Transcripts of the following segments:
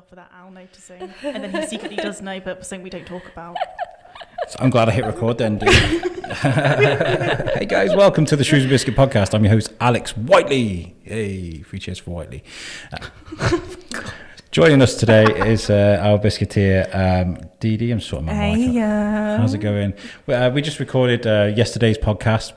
for that Al noticing. And then he secretly does know, but something we don't talk about. So I'm glad I hit record then, dude. Hey guys, welcome to the Shrewsbury Biscuit podcast. I'm your host, Alex Whiteley. Hey, 3 cheers for Whiteley. Joining us today is our biscuiteer, Dee Dee. I'm sorting my mic up. How's it going? We just recorded yesterday's podcast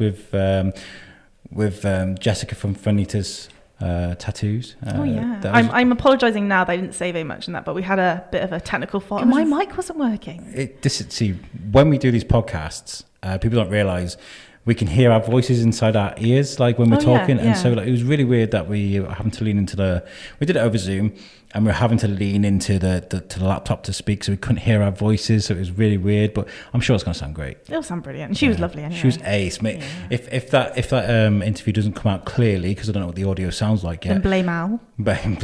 with Jessica from Funita's tattoos. I'm apologising now that I didn't say very much in that, but we had a bit of a technical fault. My mic wasn't working. See, when we do these podcasts, people don't realise we can hear our voices inside our ears, like when we're talking. And so it was really weird that we were having to lean into we did it over Zoom, and we were having to lean into the laptop to speak, so we couldn't hear our voices. So it was really weird, but I'm sure it's going to sound great. It'll sound brilliant. And she was lovely anyway. She was ace, mate. Yeah. If that interview doesn't come out clearly, because I don't know what the audio sounds like yet. Then blame Al. Blame.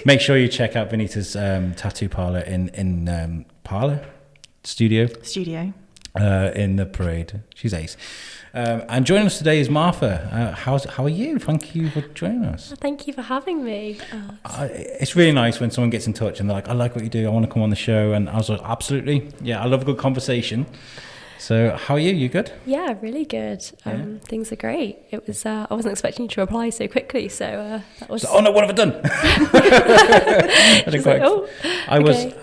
Make sure you check out Venita's tattoo parlour in studio. In the parade. She's ace. And joining us today is Martha. How are you? Thank you for joining us. Thank you for having me. It's really nice when someone gets in touch and they're like, I like what you do, I want to come on the show. And I was like, absolutely. Yeah, I love a good conversation. So how are you? You good? Yeah, really good. Things are great. It was. I wasn't expecting you to reply so quickly, so that was. Oh no! What have I done?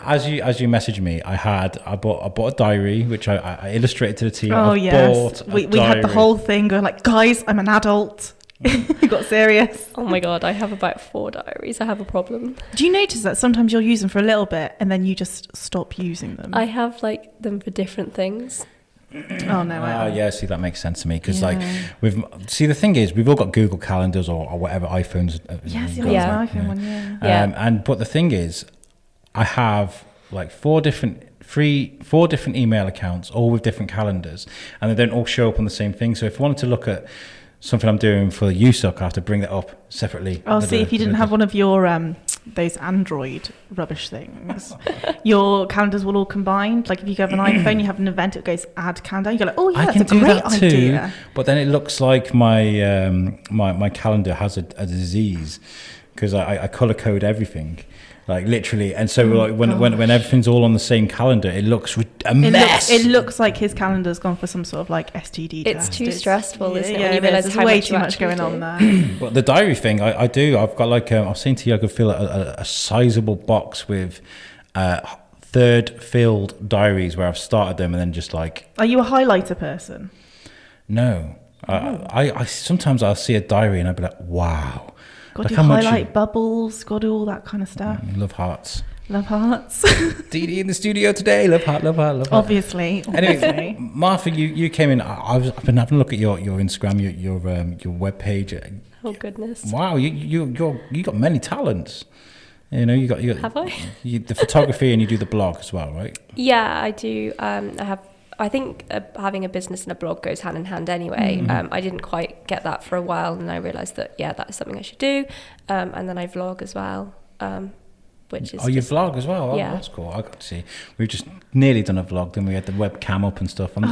As you messaged me. I bought a diary which I illustrated to the team. Oh yes, we had the whole thing going like, guys, I'm an adult. We got serious. Oh my god, I have about 4 diaries. I have a problem. Do you notice that sometimes you'll use them for a little bit and then you just stop using them? I have them for different things. Oh no! Yeah, see, that makes sense to me because the thing is, we've all got Google calendars or whatever iPhones. My iPhone one. But the thing is, I have like 4 different email accounts, all with different calendars, and they don't all show up on the same thing. So if I wanted to look at something I'm doing for USOC, I have to bring that up separately. Oh, see, if you didn't have one of your those Android rubbish things, your calendars will all combine. Like if you have an iPhone, you have an event, it goes add calendar. You go like, oh yeah, that's a great idea. But then it looks like my my calendar has a disease because I color code everything. Like literally, and so when everything's all on the same calendar, it looks a mess. It looks like his calendar's gone for some sort of like STD test. It's too stressful, isn't it? Yeah, when you realise there's way too much going on there. But the diary thing, I do. I've got like I was saying to you, I could fill a sizable box with third filled diaries where I've started them and then just like. Are you a highlighter person? No, I sometimes I'll see a diary and I'll be like, wow. Got to highlight bubbles, got to do all that kind of stuff. Love hearts. Dee Dee in the studio today. Love heart. Obviously. Anyway, Martha, you came in. I've been having a look at your Instagram, your web page. Oh goodness! Wow, you got many talents. You know, you got have I? The photography and you do the blog as well, right? Yeah, I do. I think having a business and a blog goes hand in hand anyway. I didn't quite get that for a while, and I realised that that is something I should do. And then I vlog as well, which is. You vlog as well? Yeah, that's cool. I got to see. We've just nearly done a vlog, then we had the webcam up and stuff. I'm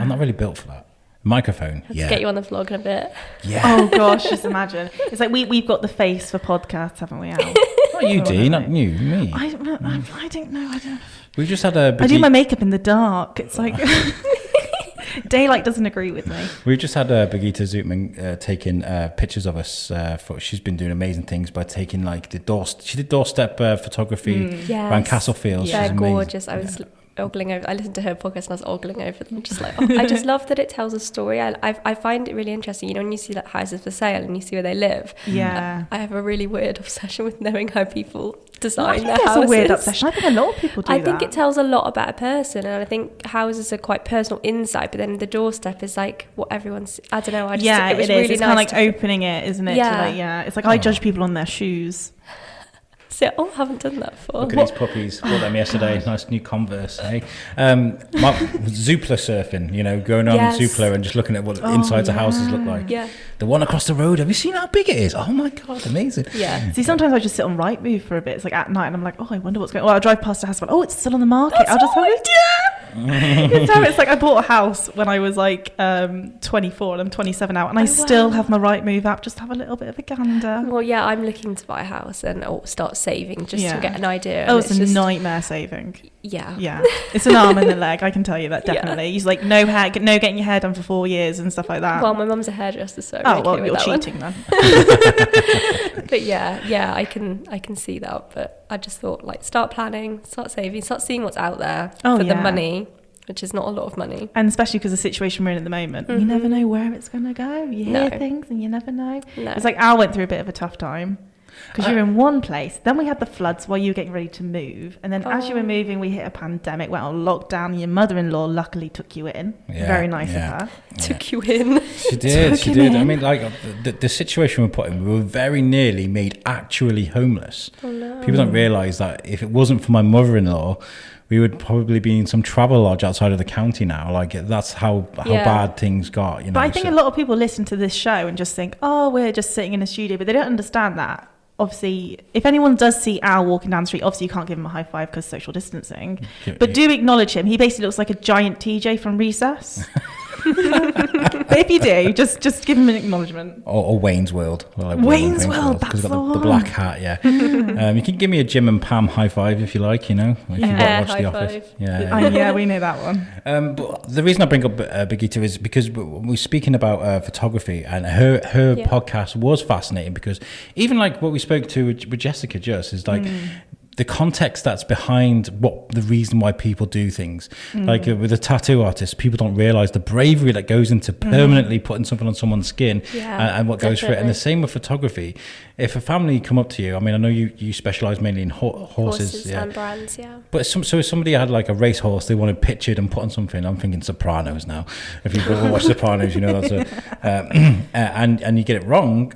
not really built for that. Microphone. Let's get you on the vlog in a bit. Yeah. Oh gosh, just imagine. It's like we've got the face for podcasts, haven't we, Al? Not you, Dee, not you, me. I don't know. We've just had I do my makeup in the dark. It's like daylight doesn't agree with me. We've just had Birgitta Zootman taking pictures of us. She's been doing amazing things by taking like she did doorstep photography around Castlefield. Yeah, they're gorgeous. I was ogling over. I listened to her podcast and I was ogling over them. Just like, I just love that it tells a story. I find it really interesting. You know, when you see like houses for sale and you see where they live. Yeah. I have a really weird obsession with knowing how people design their houses. It's a weird obsession. I think a lot of people do that. I think it tells a lot about a person, and I think houses are quite personal inside, but then the doorstep is like what everyone's. I don't know. It was it is. Really it's kind of like opening it, isn't it? Yeah. It's like I judge people on their shoes. So, I haven't done that before. Look at these puppies. Bought them yesterday. Nice new Converse. Hey, Zoopla surfing. You know, going on Zoopla and just looking at what insides of houses look like. Yeah. The one across the road. Have you seen how big it is? Oh my god, amazing. Yeah. See, sometimes I just sit on Rightmove for a bit. It's like at night, and I'm like, oh, I wonder what's going on. Or I'll drive past a house, and it's still on the market. I'll just have it. It's like I bought a house when I was like 24 and I'm 27 now, and I still have my Right Move app just to have a little bit of a gander. Well, yeah, I'm looking to buy a house and start saving just to get an idea. Oh, it's a nightmare saving. Yeah. It's an arm and a leg, I can tell you that definitely. He's like no getting your hair done for 4 years and stuff like that. Well, my mum's a hairdresser, so you're cheating then. But yeah, I can see that. But I just thought, like, start planning, start saving, start seeing what's out there for the money, which is not a lot of money. And especially because the situation we're in at the moment, you never know where it's going to go. You hear things and you never know. No. It's like Al went through a bit of a tough time. Because you're in one place, then we had the floods while you were getting ready to move, and then as you were moving, we hit a pandemic, went on lockdown. Your mother-in-law luckily took you in. Very nice of her. Took you in. She did. I mean, like the situation we're put in, we were very nearly made actually homeless. Oh, no. People don't realise that if it wasn't for my mother-in-law, we would probably be in some travel lodge outside of the county now. Like, that's how bad things got. You know. But I think a lot of people listen to this show and just think, oh, we're just sitting in a studio, but they don't understand that. Obviously, if anyone does see Al walking down the street, obviously you can't give him a high five because social distancing. But do acknowledge him. He basically looks like a giant TJ from Recess. But if you do, just give him an acknowledgement. Or Wayne's World. Like Wayne's World, that's the one. The black hat, You can give me a Jim and Pam high five if you like, you know. If you've got to watch The Office. Yeah, we know that one. But the reason I bring up Birgitta is because we're speaking about photography, and her podcast was fascinating, because even like what we spoke to with Jessica just is like the context that's behind the reason why people do things. Like with a tattoo artist, people don't realize the bravery that goes into permanently putting something on someone's skin and what goes for it. And the same with photography. If a family come up to you, I mean, I know you specialize mainly in horses and brands, but so if somebody had like a racehorse they wanted pictured and put on something, I'm thinking Sopranos now. If you've ever watched Sopranos, you know that's and you get it wrong,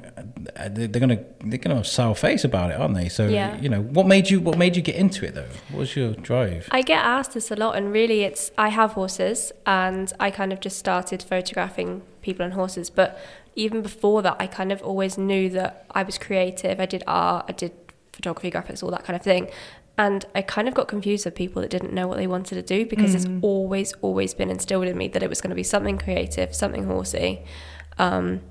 they're gonna sour face about it, aren't they? So you know, what made you get into it though? What was your drive? I get asked this a lot, and really I have horses, and I kind of just started photographing people and horses. But even before that, I kind of always knew that I was creative. I did art, I did photography, graphics, all that kind of thing. And I kind of got confused with people that didn't know what they wanted to do, because it's always been instilled in me that it was going to be something creative, something horsey. And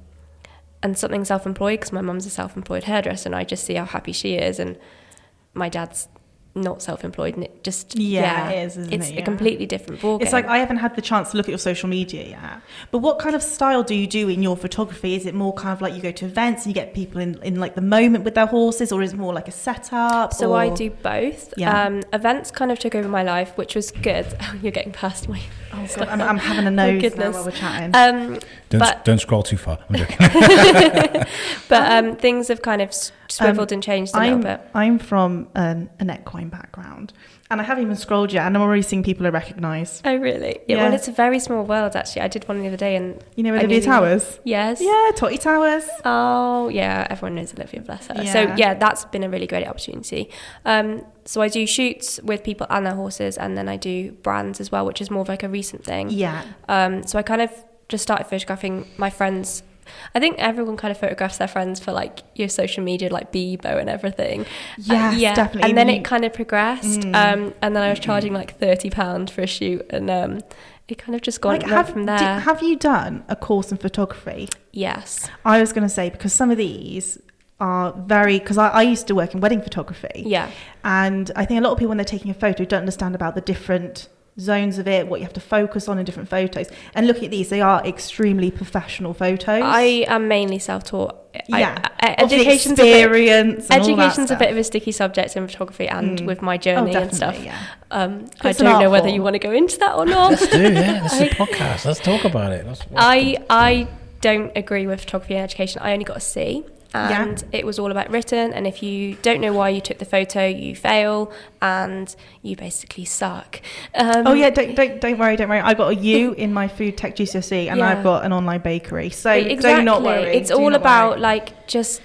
something self-employed, because my mum's a self-employed hairdresser, and I just see how happy she is, and my dad's not self-employed, and it just it is, isn't it's a completely different ballgame. It's like I haven't had the chance to look at your social media yet, but what kind of style do you do in your photography? Is it more kind of like you go to events and you get people in like the moment with their horses, or is it more like a setup? So I do both. Events kind of took over my life, which was good. You're getting past me. Oh God, I'm having a nose now while we're chatting. Don't scroll too far. I'm joking. But things have kind of swiveled and changed a little bit. I'm from an equine background, and I haven't even scrolled yet, and I'm already seeing people I recognise. Oh really? Yeah. Well, it's a very small world actually. I did one the other day, and you know Olivia Towers? Yes. Yeah, Totty Towers. Oh yeah, everyone knows Olivia, bless her. So that's been a really great opportunity. So I do shoots with people and their horses, and then I do brands as well, which is more of like a recent thing. Yeah. So I kind of just started photographing my friends. I think everyone kind of photographs their friends for like your social media, like Bebo and everything. Yes, definitely. And then it kind of progressed. And then I was charging like £30 for a shoot, and it kind of just went from there. Have you done a course in photography? Yes. I was going to say, because some of these are because I used to work in wedding photography. Yeah. And I think a lot of people, when they're taking a photo, don't understand about the different zones of it, what you have to focus on in different photos. And looking at these, they are extremely professional photos. I am mainly self-taught. Education's a bit of a sticky subject in photography and with my journey and stuff. I don't know whether you want to go into that or not. Let's do, This is a podcast. Let's talk about it. I don't agree with photography and education. I only got a C. And it was all about written, and if you don't know why you took the photo, you fail and you basically suck. Don't worry. I got a U in my food tech GCSE, and I've got an online bakery, so do not worry. It's all about like just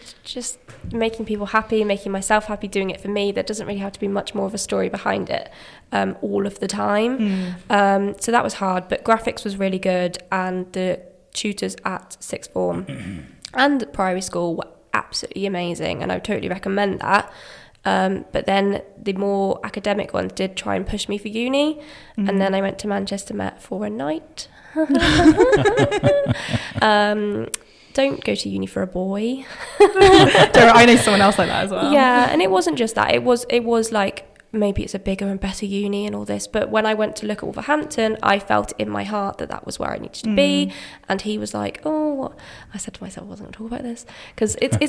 making people happy, making myself happy, doing it for me. There doesn't really have to be much more of a story behind it all of the time. So that was hard, but graphics was really good, and the tutors at sixth form and primary school were absolutely amazing, and I would totally recommend that. But then the more academic ones did try and push me for uni. And then I went to Manchester Met for a night. Don't go to uni for a boy. I know someone else like that as well. Yeah, and it wasn't just that. It was like, maybe it's a bigger and better uni and all this. But when I went to look at Wolverhampton, I felt in my heart that was where I needed to be. And he was like, oh, I said to myself, I wasn't going to talk about this. Because but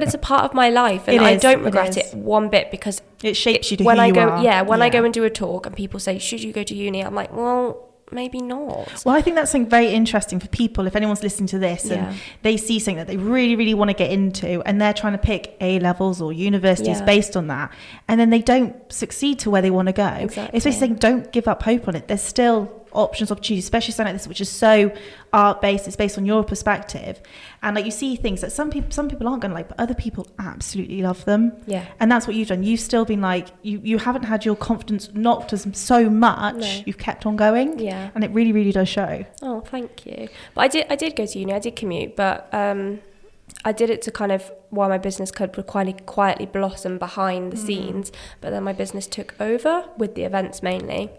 it's a part of my life. And I don't regret it one bit, because it shapes you to who you are. Yeah, when I go and do a talk and people say, should you go to uni? I'm like, well, maybe not. Well, I think that's something very interesting for people. If anyone's listening to this and they see something that they really, really want to get into, and they're trying to pick A levels or universities based on that, and then they don't succeed to where they want to go. Exactly. It's basically saying, don't give up hope on it. There's still options, opportunities, especially something like this, which is so art-based. It's based on your perspective, and like you see things that some people aren't going to like, but other people absolutely love them. Yeah. And that's what you've done. You've still been like, you haven't had your confidence knocked as so much. No. You've kept on going. Yeah. And it really, really does show. Oh, thank you. But I did go to uni. I did commute, but I did it to kind of, while my business could quietly blossom behind the scenes. But then my business took over with the events mainly,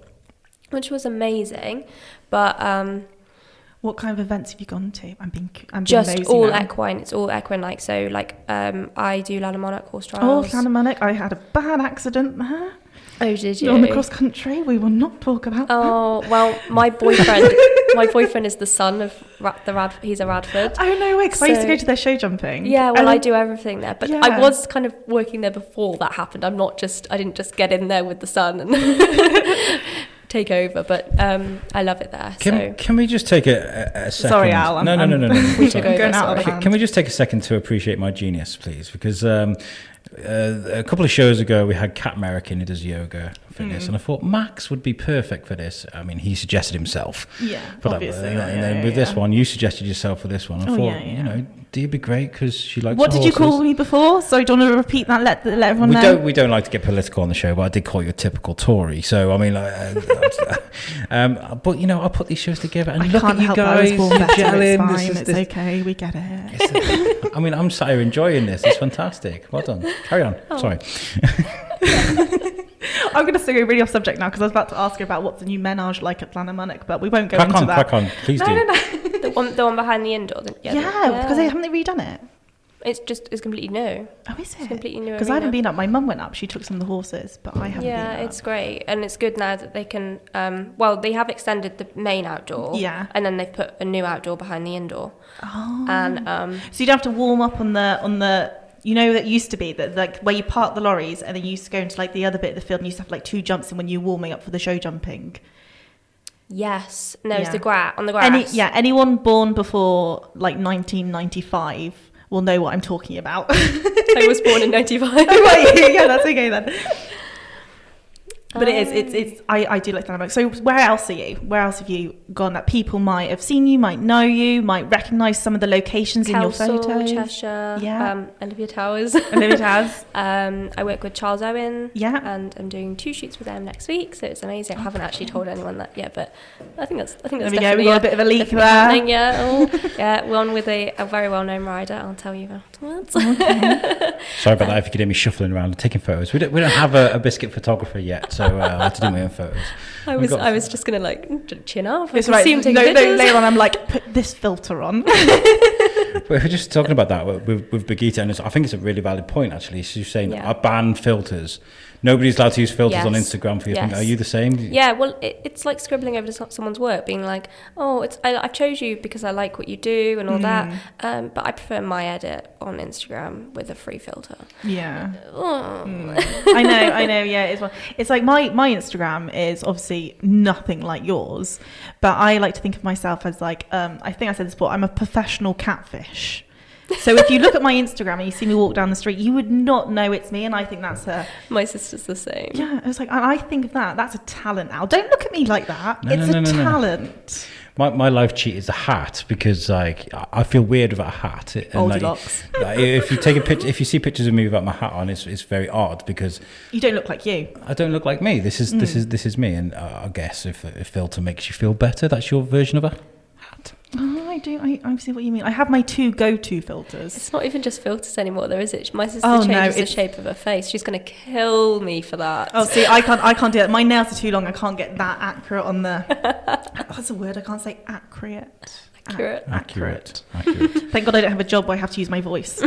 which was amazing. But what kind of events have you gone to? I'm just all equine. It's all equine, like, so like I do Lallymonic horse trials. Oh, Lallymonic. I had a bad accident there. Oh, did you? On the cross country. We will not talk about that. Well, my boyfriend is the son of he's a Radford. Oh, no way, because I used to go to their show jumping. Yeah, well, I do everything there. But I was kind of working there before that happened. I didn't just get in there with the son and take over, but I love it there. Can we just take a second? Sorry, Al. No. We took over. Can we just take a second to appreciate my genius, please? Because a couple of shows ago, we had Cat Merrick in, who does yoga fitness, and I thought Max would be perfect for this. I mean, he suggested himself. Yeah, but obviously. And then with this one, you suggested yourself for this one. I thought, you know, Dee'd be great because she likes What did horses. you call me before? Sorry, do you want to repeat that? Let everyone know. We don't like to get political on the show, but I did call you a typical Tory. So, I mean, but, you know, I put these shows together and look at you guys. It's fine. It's okay. We get it. I mean, I'm sat here enjoying this. It's fantastic. Well done. Carry on. Oh. Sorry. I'm going to go really off subject now because I was about to ask you about what's the new menage like at Lallymonic, but we won't go into that. Crack on. Please do. No. The one behind the indoor. Because haven't they redone it? It's completely new. Oh, is it? It's completely new. Because I haven't been up. My mum went up. She took some of the horses, but I haven't been up. Yeah, it's great. And it's good now that they can, they have extended the main outdoor. Yeah. And then they've put a new outdoor behind the indoor. Oh. And so you don't have to warm up on the you know, that used to be that, like, where you park the lorries and then you used to go into like the other bit of the field and you used to have like 2 jumps in when you're warming up for the show jumping. Yes. No, it's on the grass. Anyone born before like 1995 will know what I'm talking about. I was born in 95. Oh, right. Yeah, that's okay then. But I do like Lallymonic. So where else are you? Where else have you gone that people might have seen you, might know you, might recognise some of the locations in your photos? Cheshire, Olivia Towers. I work with Charles Owen. Yeah. And I'm doing 2 shoots with them next week, so it's amazing. I haven't actually told anyone that yet, but I think that's there we go. We got a bit of a leak there. Yeah, one with a very well-known rider. I'll tell you afterwards. Okay. Sorry about that. If you could hear me shuffling around and taking photos, we don't have a biscuit photographer yet, so I have to do my own photos. I was just gonna like chin off. It's right. Later on, I'm like, put this filter on. We're just talking about that with Brigitte, and I think it's a really valid point actually. She's saying I ban filters. Nobody's allowed to use filters on Instagram for you. Are you the same? Yeah, well, it's like scribbling over someone's work, being like, oh, I've chose you because I like what you do and all that, but I prefer my edit on Instagram with a free filter. Yeah. I know, yeah. It's like my Instagram is obviously nothing like yours, but I like to think of myself as like, I think I said this before, I'm a professional catfish. So if you look at my Instagram and you see me walk down the street, you would not know it's me, and I think that's my sister's the same. Yeah, it's like, and I think of that's a talent, Al. Don't look at me like that. It's a talent. My life cheat is a hat because like I feel weird without a hat. Goldilocks. If you take a picture, if you see pictures of me without my hat on, it's very odd because you don't look like you. I don't look like me. This is me, and I guess if a filter makes you feel better, that's your version of a hat. Oh, I see what you mean. I have my 2 go-to filters. It's not even just filters anymore, though, is it? My sister changes the shape of her face. She's going to kill me for that. Oh, see, I can't do that. My nails are too long. I can't get that accurate on the... That's a word I can't say. Accurate. Thank God I don't have a job where I have to use my voice.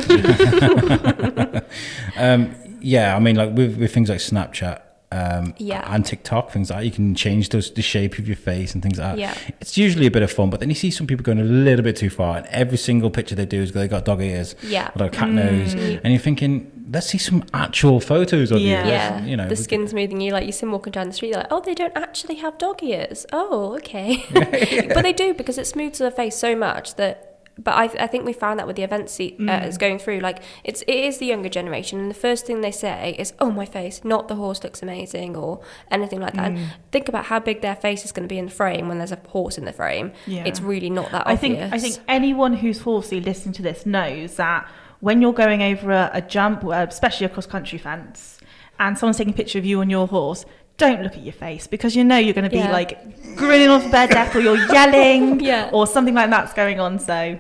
Yeah, I mean, like with things like Snapchat and TikTok, things like that, you can change the shape of your face and things like that. Yeah. It's usually a bit of fun, but then you see some people going a little bit too far, and every single picture they do is they got dog ears, or a cat nose, and you're thinking, let's see some actual photos of you. Yeah, you know, the skin's moving. You like, you see them walking down the street, you're like, oh, they don't actually have dog ears. Oh, okay. But they do, because it smooths their face so much that. But I think we found that with the events it's going through, like it is the younger generation, and the first thing they say is, oh, my face, not the horse looks amazing or anything like that. And think about how big their face is going to be in the frame when there's a horse in the frame. It's really not that obvious. I think anyone who's horsey listening to this knows that when you're going over a jump, especially a cross-country fence, and someone's taking a picture of you on your horse, don't look at your face, because you know you're going to be like grinning off their death, or you're yelling, or something like that's going on. So,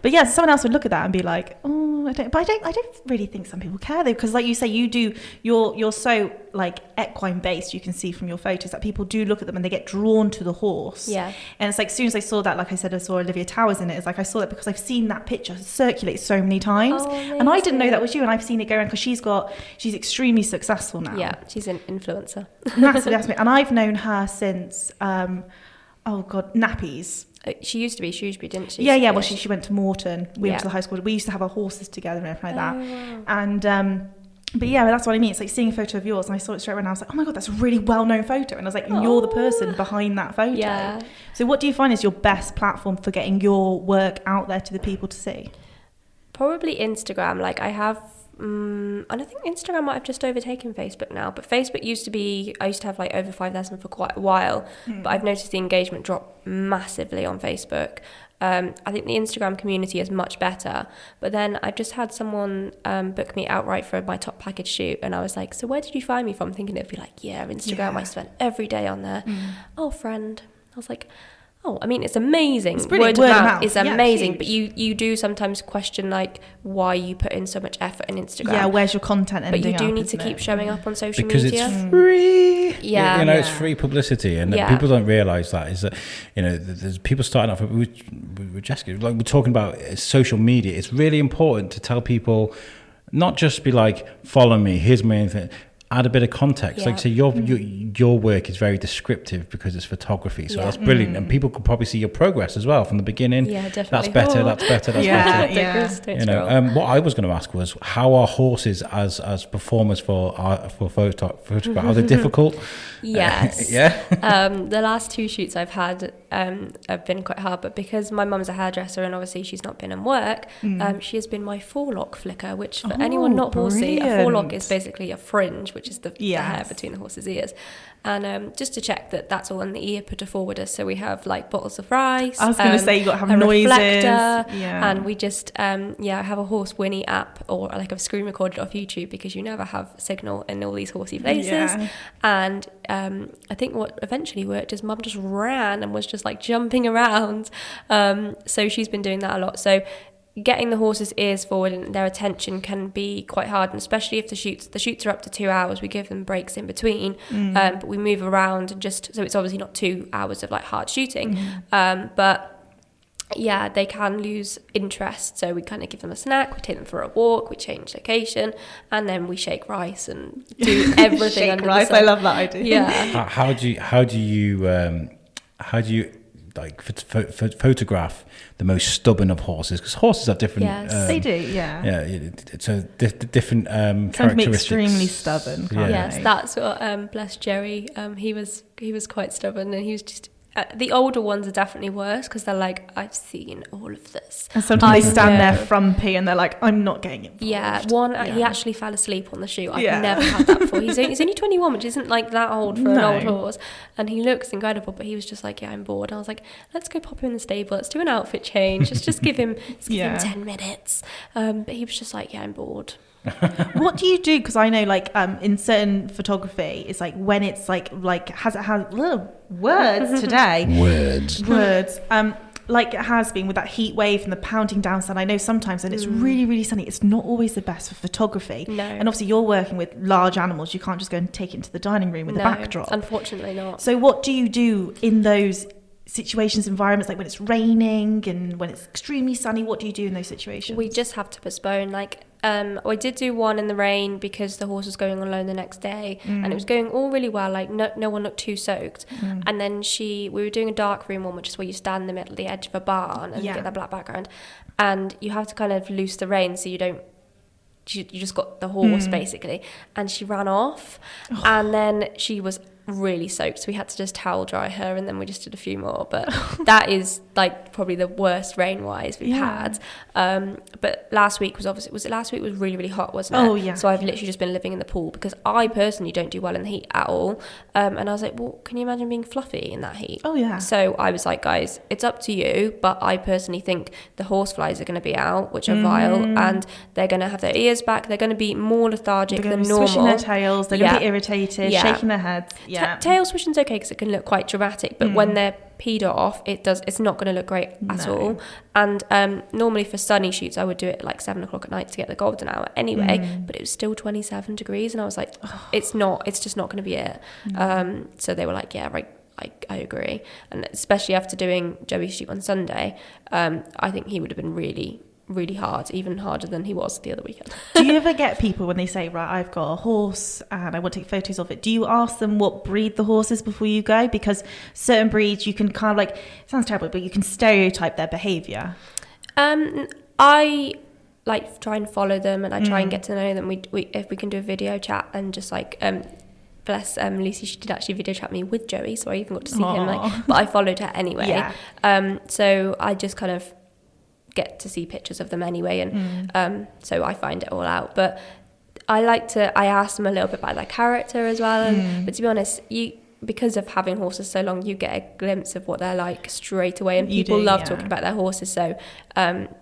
but yeah, someone else would look at that and be like, oh, I don't really think some people care though, because like you say, you're so like equine based. You can see from your photos that people do look at them and they get drawn to the horse. Yeah, and it's like, as soon as I saw that, like I said, I saw Olivia Towers in it. It's like I saw that because I've seen that picture circulate so many times, and I didn't know that was you, and I've seen it go around because she's extremely successful now. Yeah, she's an influencer. Massively, and I've known her since nappies. She used to be Shrewsbury, didn't she? Yeah. Well, she went to Morton. We went to the high school. We used to have our horses together and everything like that. Wow. And but yeah, that's what I mean. It's like seeing a photo of yours, and I saw it straight away, and I was like, oh my God, that's a really well-known photo. And I was like, and you're the person behind that photo. Yeah. So what do you find is your best platform for getting your work out there to the people to see? Probably Instagram. Like I have... and I think Instagram might have just overtaken Facebook now, but Facebook I used to have like over 5,000 for quite a while, but I've noticed the engagement drop massively on Facebook. I think the Instagram community is much better, but then I've just had someone book me outright for my top package shoot, and I was like, so where did you find me from? Thinking it'd be like, Instagram, I spent every day on there. Oh, friend. I was like, oh, I mean, it's amazing. It's word of mouth is amazing, but you do sometimes question like why you put in so much effort in Instagram. Yeah, where's your content ending up? But you do need to keep showing up on social media. Because it's free. Yeah. It's free publicity, and people don't realise that is that, there's people starting off with Jessica, like we're talking about social media. It's really important to tell people, not just be like, follow me, here's my anything. Add a bit of context. Like, so your work is very descriptive because it's photography, so that's brilliant, and people could probably see your progress as well from the beginning. Yeah, definitely. That's better. That's better. What I was going to ask was, how are horses as performers for photography? Are they difficult? Yes. The last 2 shoots I've had have been quite hard, but because my mum's a hairdresser and obviously she's not been in work, she has been my forelock flicker, which for anyone not horsey, a forelock is basically a fringe, which is the hair between the horse's ears. And just to check that that's all in the ear, put a forwarder. So we have like bottles of rice. I was going to say, you got to have noises. And we just, have a horse whinny app, or like I've screen recorded off YouTube, because you never have signal in all these horsey places. Yeah. And I think what eventually worked is Mum just ran and was just like jumping around. So she's been doing that a lot. So getting the horse's ears forward and their attention can be quite hard, and especially if the shoots are up to 2 hours, we give them breaks in between, but we move around, and just so it's obviously not 2 hours of like hard shooting, but yeah, they can lose interest. So we kind of give them a snack, we take them for a walk, we change location, and then we shake rice and do everything. Shake rice, I love that idea. Yeah. How do you like photograph the most stubborn of horses? Because horses are different. Yes, they do. Yeah. So different Some characteristics. Extremely stubborn. Yes, that's what. Bless Jerry. He was quite stubborn, and he was just. The older ones are definitely worse, because they're like, I've seen all of this. And sometimes they stand there frumpy and they're like, I'm not getting involved. He actually fell asleep on the shoot. I've never had that before. He's only 21, which isn't like that old for an old horse. And he looks incredible, but he was just like, I'm bored. And I was like, let's go pop him in the stable. Let's do an outfit change. Just give him 10 minutes. But he was just like, I'm bored. What do you do? Because I know, like, in certain photography, it's like when it's like has little words today. Words. like it has been with that heat wave and the pounding down sun, I know sometimes when it's really, really sunny, it's not always the best for photography. No. And obviously you're working with large animals. You can't just go and take it into the dining room with a backdrop. Unfortunately not. So what do you do in those situations, environments, like when it's raining and when it's extremely sunny? What do you do in those situations? We just have to postpone. Like, I did do one in the rain because the horse was going on loan the next day, and it was going all really well. Like, no one looked too soaked. And then we were doing a dark room one, which is where you stand in the middle, the edge of a barn, and you get that black background, and you have to kind of loose the rein so you don't. You just got the horse basically, and she ran off, and then she was really soaked, so we had to just towel dry her, and then we just did a few more. But that is like probably the worst rain wise we've had. But last week was really, really hot, wasn't it? Oh yeah. So I've literally just been living in the pool because I personally don't do well in the heat at all. And I was like, well, can you imagine being fluffy in that heat? Oh yeah. So I was like, guys, it's up to you, but I personally think the horseflies are going to be out, which are vile, and they're going to have their ears back. They're going to be more lethargic than normal. Swishing their tails. They're going to be irritated, shaking their heads. Yeah. Tail swishing's okay because it can look quite dramatic, but when they're peed off, it's not going to look great at all. And normally for sunny shoots, I would do it at like 7 o'clock at night to get the golden hour anyway, but it was still 27 degrees, and I was like, it's just not going to be it. So they were like, yeah, right. I agree. And especially after doing Joey's shoot on Sunday, I think he would have been really, really hard, even harder than he was the other weekend. Do you ever get people when they say, right, I've got a horse and I want to take photos of it, do you ask them what breed the horse is before you go? Because certain breeds you can kind of like, it sounds terrible, but you can stereotype their behaviour. I like try and follow them, and I try and get to know them. We if we can do a video chat, and just like bless Lucy, she did actually video chat me with Joey, so I even got to see him, like, but I followed her anyway. So I just kind of get to see pictures of them anyway, and so I find it all out. But I ask them a little bit about their character as well, but to be honest, because of having horses so long, you get a glimpse of what they're like straight away, and people love talking about their horses, so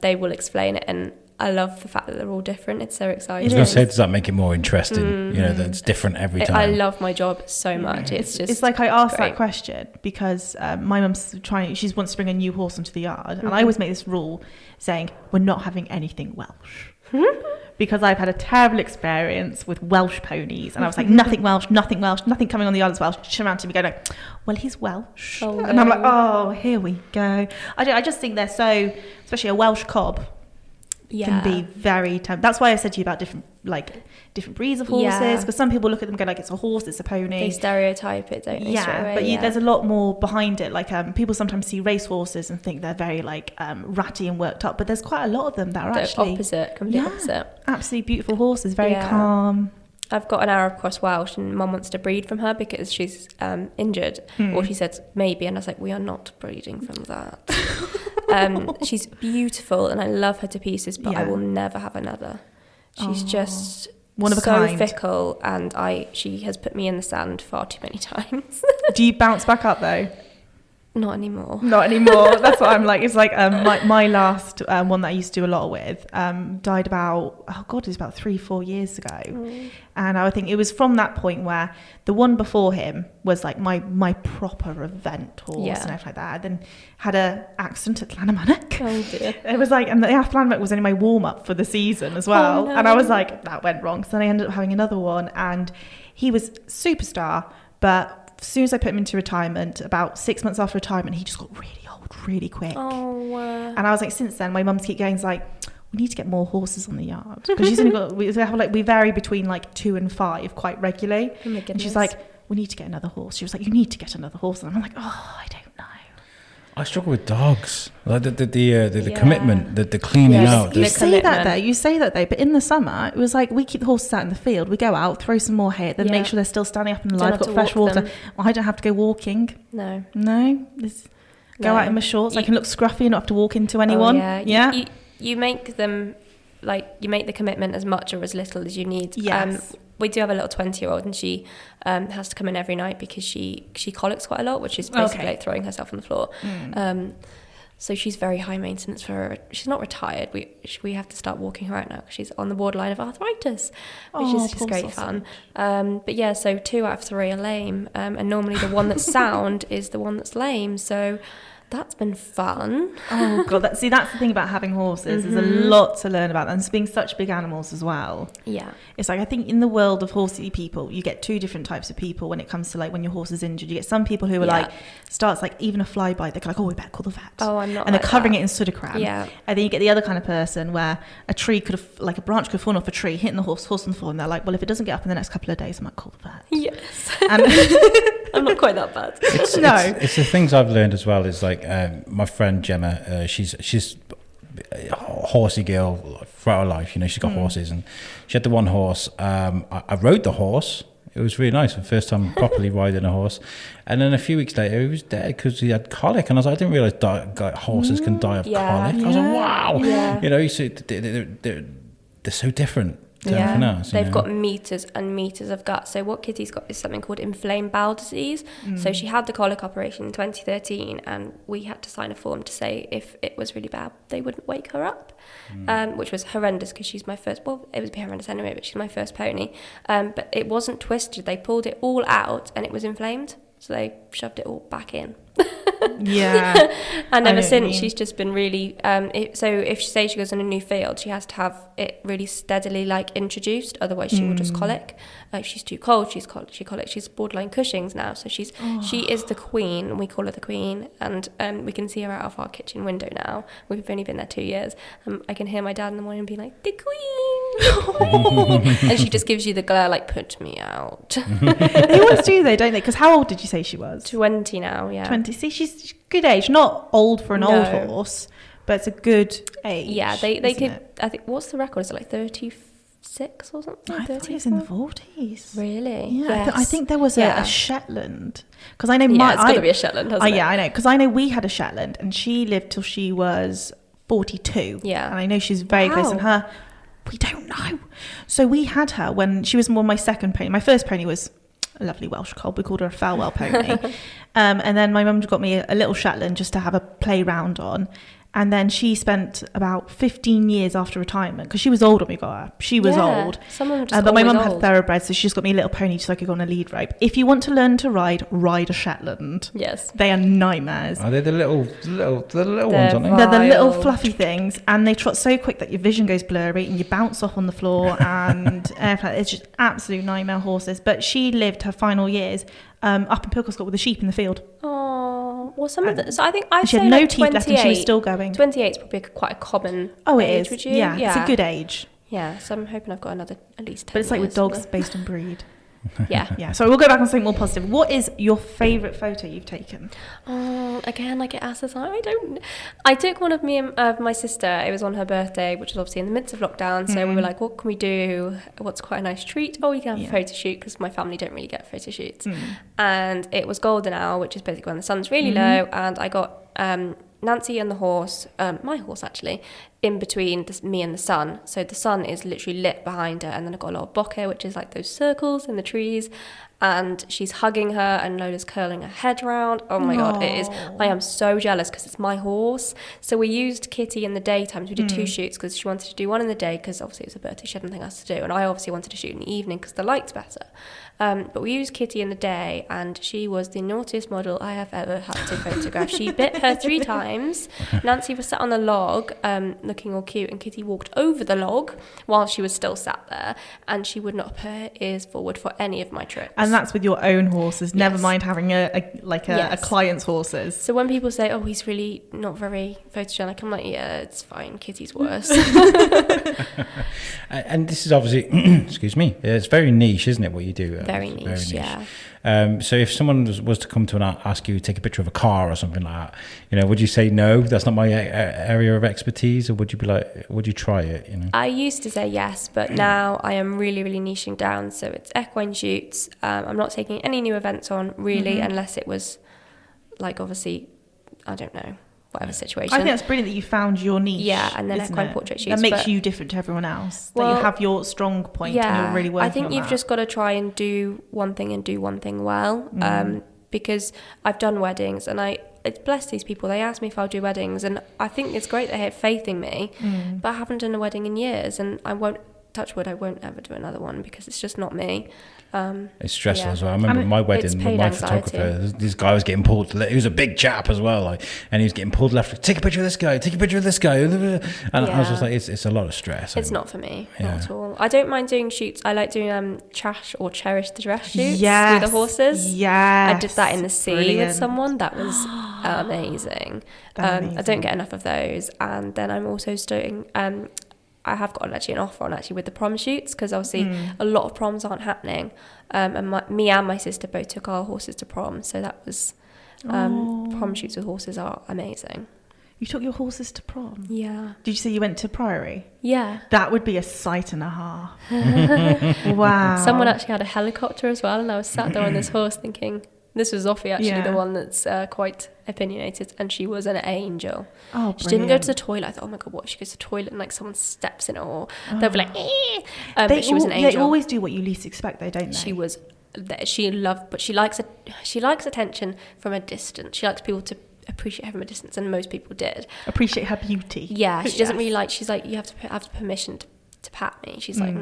they will explain it, and I love the fact that they're all different. It's so exciting. I was going to say, does that make it more interesting? You know, that it's different every time. I love my job so much. It's like I asked that question because my mum's she wants to bring a new horse onto the yard, and I always make this rule saying we're not having anything Welsh. Because I've had a terrible experience with Welsh ponies, and I was like, nothing Welsh, nothing coming on the yard is Welsh. She around to me going like, well, he's Welsh. And I'm like, oh, here we go. I just think they're so, especially a Welsh cob, can be very that's why I said to you about different breeds of horses, because some people look at them and go like, it's a horse, it's a pony, they stereotype it, don't they? But there's a lot more behind it. Like people sometimes see race horses and think they're very like ratty and worked up, but there's quite a lot of them that are actually completely opposite, absolutely beautiful horses, very calm. I've got an Arab cross Welsh, and Mum wants to breed from her because she's injured, or she said maybe, and I was like, we are not breeding from that. She's beautiful and I love her to pieces, but I will never have another. She's just one of a kind, fickle, and she has put me in the sand far too many times. Do you bounce back up though? Not anymore. That's what I'm like. It's like my last one that I used to do a lot with died about, it was about 3-4 years ago. And I think it was from that point where the one before him was like my proper event horse and everything like that. I then had an accident at Llanymynech. Oh dear. It was like, and the Llanymynech was only my warm up for the season as well. And I was like, that went wrong. So then I ended up having another one, and he was superstar, but as soon as I put him into retirement, about 6 months after retirement, he just got really old really quick. And I was like, since then, my mum's keep going, like, we need to get more horses on the yard, because she's only got, we vary between like 2 and 5 quite regularly. And she's like, we need to get another horse. She was like, you need to get another horse. And I'm like, oh, I don't know. I struggle with dogs. Like the commitment, the cleaning out. You say that though, but in the summer, it was like, we keep the horses out in the field. We go out, throw some more hay, then make sure they're still standing up and alive, got fresh water. Well, I don't have to go walking. No. Go out in my shorts. I can look scruffy and not have to walk into anyone. You make them, like, you make the commitment as much or as little as you need. Yes. We do have a little 20-year-old, and she has to come in every night because she colics quite a lot, which is basically like throwing herself on the floor. So she's very high maintenance for her. She's not retired. We have to start walking her out now because she's on the borderline of arthritis, which is just great fun. But yeah, so 2 out of 3 are lame, and normally the one that's sound is the one that's lame. So That's been fun. Oh god, that's the thing about having horses. There's a lot to learn about them. And being such big animals as well. Yeah. It's like, I think in the world of horsey people, you get two different types of people when it comes to like when your horse is injured. You get some people who are like, starts like even a flyby, they're like, oh, we better call the vet. Oh, I'm not. And like they're covering that. it in sudocram. Yeah. And then you get the other kind of person where a tree could have, like a branch could have fallen off a tree, hitting the horse on the floor, and they're like, well, if it doesn't get up in the next couple of days, I might call the vet. Yes. And I'm not quite that bad. It's the things I've learned as well. Is like my friend Gemma, she's a horsey girl throughout her life. You know, she's got horses, and she had the one horse. I rode the horse. It was really nice. The first time properly riding a horse, and then a few weeks later, he was dead because he had colic. And I was like, I didn't realize horses can die of colic. I was like, wow. Yeah. You know, you see, they're so different. They've got meters and meters of gut. So what Kitty's got is something called inflamed bowel disease. So she had the colic operation in 2013, and we had to sign a form to say if it was really bad, they wouldn't wake her up, which was horrendous because she's my first. Well, it would be horrendous anyway, but she's my first pony. But it wasn't twisted. They pulled it all out, and it was inflamed. So they shoved it all back in. Yeah. And ever since, she's just been really so if she says she goes in a new field, she has to have it really steadily like introduced, otherwise she will just colic. Like she's too cold, she colic. She's borderline Cushing's now, so she is the queen. We call her the queen, and we can see her out of our kitchen window now. We've only been there 2 years. I can hear my dad in the morning be like, the queen. And she just gives you the glare like, put me out. They always do though, don't they? Because how old did you say she was? 20 now. Yeah, 20. See, she's good age, not old for an old horse, but it's a good age. Yeah, they could. It? I think, what's the record? Is it like 36 or something? I thought it was in the 40s. Really? Yeah, Yes. I think there was a Shetland, because I know it's got to be a Shetland, hasn't it? Yeah, I know, because I know we had a Shetland, and she lived till she was 42. Yeah, and I know she's very close, and her, we don't know. So we had her when she was my second pony. My first pony was a lovely Welsh cob. We called her a Falwell pony. And then my mum got me a little Shetland just to have a play round on. And then she spent about 15 years after retirement, because she was old when we got her. She was old. But my mum had thoroughbreds, so she just got me a little pony just so I could go on a lead rope. If you want to learn to ride a Shetland. Yes. They are nightmares. Are they the little ones, aren't they? They're the little fluffy things, and they trot so quick that your vision goes blurry and you bounce off on the floor, and it's just absolute nightmare horses. But she lived her final years up in Pilkelscott with the sheep in the field. Oh, well, some of the. So I think I'd she say had no like teeth left, and she was still going. 28 is probably quite a common. Oh, it age, is. Would you? Yeah, it's a good age. Yeah, so I'm hoping I've got another at least 10 But it's like with years, dogs based on breed. Yeah. Yeah. So we'll go back on something more positive. What is your favourite photo you've taken? Again, I get asked this. I took one of my sister. It was on her birthday, which was obviously in the midst of lockdown. So we were like, what can we do? What's quite a nice treat? Oh, we can have a photo shoot, because my family don't really get photo shoots. And it was golden hour, which is basically when the sun's really low. And I got Nancy and the horse, my horse actually, in between me and the sun. So the sun is literally lit behind her, and then I've got a lot of bokeh, which is like those circles in the trees, and she's hugging her, and Lola's curling her head round. Oh my God, it is. I am so jealous because it's my horse. So we used Kitty in the daytime. We did 2 shoots because she wanted to do one in the day because obviously it was her birthday, she had nothing else to do, and I obviously wanted to shoot in the evening because the light's better. But we used Kitty in the day, and she was the naughtiest model I have ever had to photograph. She bit her 3 times. Nancy was sat on the log, looking all cute, and Kitty walked over the log while she was still sat there, and she would not put her ears forward for any of my tricks. And that's with your own horses, never mind having a client's horses. So when people say, oh, he's really not very photogenic, I'm like, yeah, it's fine, Kitty's worse. And this is obviously, excuse me, it's very niche, isn't it, what you do? Very niche, yeah. So if someone was to come to and ask you to take a picture of a car or something like that, you know, would you say no, that's not my area of expertise, or would you be like, would you try it? You know, I used to say yes, but now I am really, really niching down. So it's equine shoots. I'm not taking any new events on really, unless it was like, obviously, I don't know, whatever situation. I think that's brilliant that you found your niche. Yeah, and then equine portrait shoots. That makes you different to everyone else. Well, that you have your strong point, and you're really working on I think you've just got to try and do one thing and do one thing well. Because I've done weddings, and it's bless these people. They ask me if I'll do weddings, and I think it's great they have faith in me, but I haven't done a wedding in years, and I won't touch wood, I won't ever do another one because it's just not me. It's stressful as well. I remember my wedding with my photographer. This guy was getting pulled. He was a big chap as well, and he was getting pulled left. Take a picture of this guy. Take a picture of this guy. And I was just like, it's a lot of stress. It's not for me, not at all. I don't mind doing shoots. I like doing trash or cherish the dress shoots with the horses. Yeah, I did that in the sea with someone. That was amazing. I don't get enough of those. And then I'm also doing. I have got an offer on with the prom shoots because obviously a lot of proms aren't happening, and me and my sister both took our horses to prom, so that was prom shoots with horses are amazing. You took your horses to prom? Yeah. Did you say you went to Priory? Yeah. That would be a sight and a half. Wow. Someone actually had a helicopter as well, and I was sat there on this horse thinking. This was Offie, actually, the one that's quite opinionated, and she was an angel. Oh, brilliant. She didn't go to the toilet. I thought, oh my God, what if she goes to the toilet and like someone steps in it, or they'll be like, eh. But she was an angel. They always do what you least expect, though, don't they? She likes attention from a distance. She likes people to appreciate her from a distance, and most people did. Appreciate her beauty. Yeah, she doesn't really like, she's like, you have to have permission to pat me. She's like,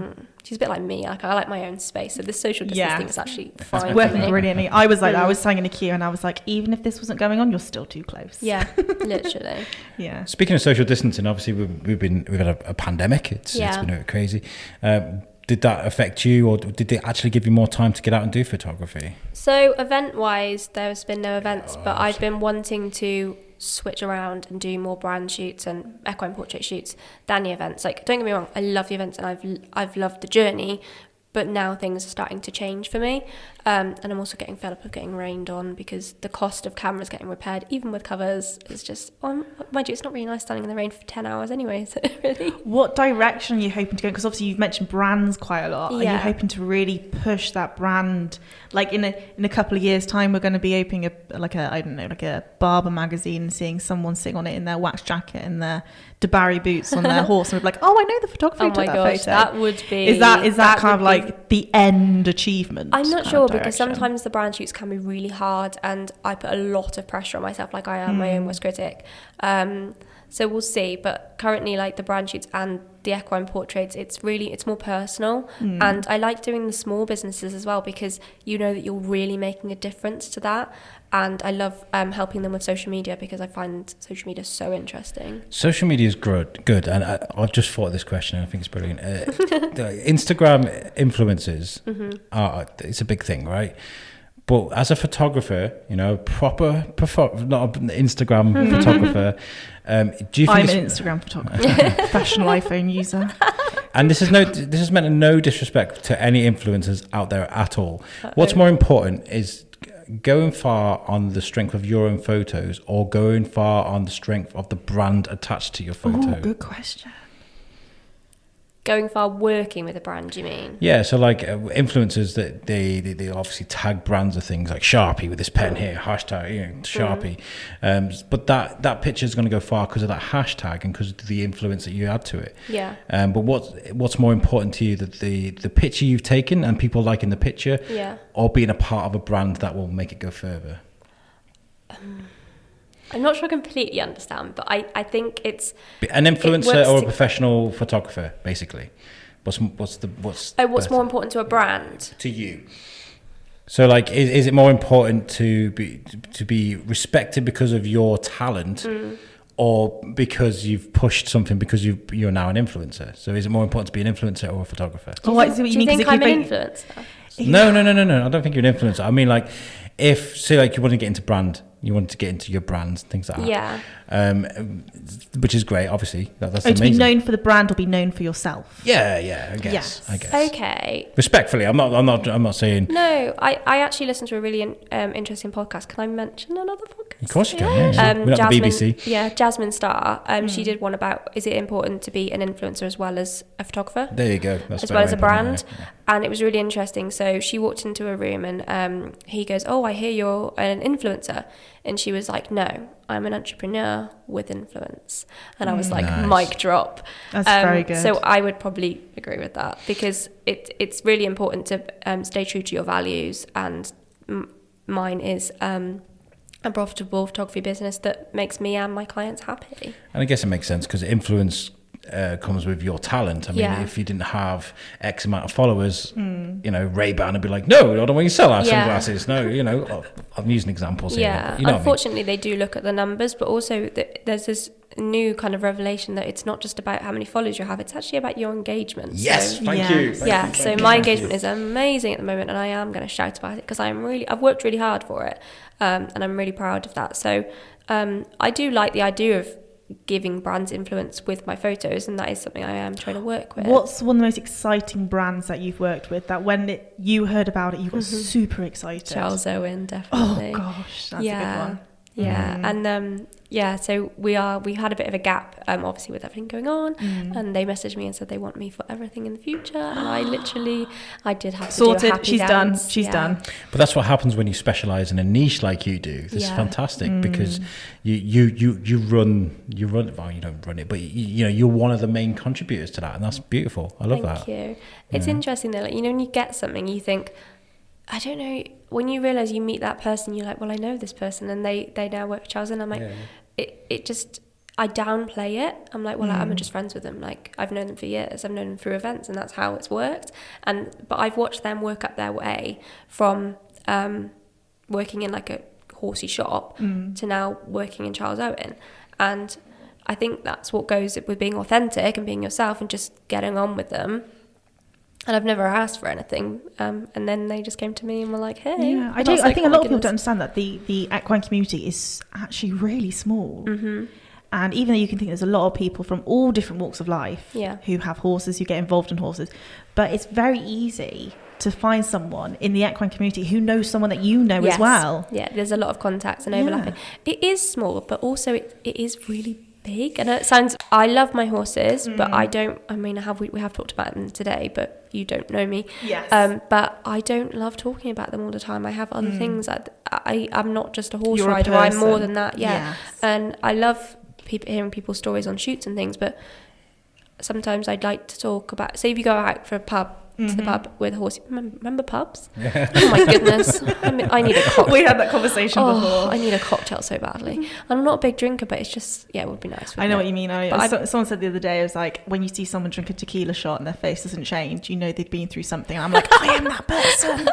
she's a bit like me. Like, I like my own space. So this social distance thing is actually fine. It's working brilliantly. I was like, I was standing in a queue and I was like, even if this wasn't going on, you're still too close. Yeah, literally. Yeah. Speaking of social distancing, obviously we've had a pandemic. It's been a bit crazy. Did that affect you, or did it actually give you more time to get out and do photography? So event-wise, there's been no events, but I've been wanting to switch around and do more brand shoots and equine portrait shoots than the events. Like, don't get me wrong, I love the events and I've loved the journey, but now things are starting to change for me, and I'm also getting fed up of getting rained on because the cost of cameras getting repaired, even with covers, is just, mind you, it's not really nice standing in the rain for 10 hours anyway, so really. What direction are you hoping to go? Because obviously you've mentioned brands quite a lot. Are you hoping to really push that brand? Like in a couple of years' time, we're going to be opening a barber magazine and seeing someone sitting on it in their wax jacket and their DeBarry boots on their horse, and we're like, oh, I know the photographer who took that photo. That would be. Is that kind of like the end achievement? I'm not sure, because sometimes the brand shoots can be really hard, and I put a lot of pressure on myself. Like, I am my own worst critic. So we'll see. But currently, like the brand shoots and the equine portraits, it's more personal. And I like doing the small businesses as well, because you know that you're really making a difference to that. And I love helping them with social media, because I find social media so interesting. Social media is good. And I've just thought of this question, and I think it's brilliant. Instagram influencers, it's a big thing, right? But as a photographer, not an Instagram photographer, do you think I'm an Instagram photographer, professional iPhone user. And this is meant no disrespect to any influencers out there at all. What's more important is going far on the strength of your own photos, or going far on the strength of the brand attached to your photo? Oh, good question. Going far working with a brand, you mean? Yeah, so like influencers, that they obviously tag brands of things like Sharpie with this pen here, hashtag Sharpie. But that picture is going to go far because of that hashtag and because of the influence that you add to it. Yeah. But what's more important to you, that the picture you've taken and people liking the picture, or being a part of a brand that will make it go further? I'm not sure I completely understand, but I think it's an influencer or a professional photographer, basically. What's more important to a brand? To you. So, like, is it more important to be respected because of your talent, or because you've pushed something because you're now an influencer? So, is it more important to be an influencer or a photographer? Do you think I'm an influencer? No. I don't think you're an influencer. I mean, like, if, say, like, you want to get into brand, you want to get into your brands, things like that. Yeah. Which is great, obviously. That's amazing. To be known for the brand or be known for yourself. Yeah. I guess. Okay. Respectfully, I'm not saying. No, I actually listened to a really interesting podcast. Can I mention another podcast? Of course you can. Yeah. We're not the BBC. Yeah, Jasmine Starr. She did one about, is it important to be an influencer as well as a photographer? There you go. That's as well as a brand. And it was really interesting. So she walked into a room and he goes, "Oh, I hear you're an influencer." And she was like, "No, I'm an entrepreneur with influence." And I was like, nice. Mic drop. That's very good. So I would probably agree with that, because it's really important to stay true to your values. And mine is a profitable photography business that makes me and my clients happy. And I guess it makes sense, because influence comes with your talent. I mean, if you didn't have X amount of followers, Ray-Ban would be like, no, I don't want you to sell our sunglasses. No, I'm using examples here. Yeah, But, unfortunately, they do look at the numbers, but also there's this new kind of revelation that it's not just about how many followers you have, it's actually about your engagement. Yes, so, thank you. So my engagement is amazing at the moment, and I am going to shout about it because I've worked really hard for it, and I'm really proud of that. So I do like the idea of giving brands influence with my photos, and that is something I am trying to work with. What's one of the most exciting brands that you've worked with that when you heard about it you got super excited? Charles Owen, definitely. Oh gosh, that's a good one. Yeah, and so we had a bit of a gap, obviously with everything going on, and they messaged me and said they want me for everything in the future, and I did have to sorted. Do a happy She's dance. done. She's done. But that's what happens when you specialize in a niche like you do. This is fantastic because you run. Well, you don't run it, but you're one of the main contributors to that, and that's beautiful. I love that. Thank you. It's interesting though, like, when you get something, you think, I don't know, when you realise you meet that person, you're like, well, I know this person, and they now work for Charles, and I'm like, it just, I downplay it. I'm like, well, I'm just friends with them. Like, I've known them for years. I've known them through events, and that's how it's worked. But I've watched them work up their way from working in like a horsey shop to now working in Charles Owen. And I think that's what goes with being authentic and being yourself and just getting on with them. And I've never asked for anything, and then they just came to me and were like, "Hey." Yeah, I think a lot of people don't understand that the equine community is actually really small. And even though you can think there's a lot of people from all different walks of life who have horses, who get involved in horses, but it's very easy to find someone in the equine community who knows someone that you know as well. Yeah, there's a lot of contacts and overlapping. It is small, but also it is really big. And it sounds, I love my horses, but we have talked about them today, but you don't know me. Yes. But I don't love talking about them all the time. I have other things that I'm not just a horse You're rider. I'm more than that. Yes. And I love hearing people's stories on shoots and things, but sometimes I'd like to talk about, say if you go out for a pub, to the pub with a horse. Remember pubs? Yeah. Oh my goodness. I need a cocktail. We had that conversation before. I need a cocktail so badly. I'm not a big drinker, but it's just, it would be nice. I know what you mean. Someone said the other day, it was like, when you see someone drink a tequila shot and their face doesn't change, you know they've been through something. And I'm like, I am that person.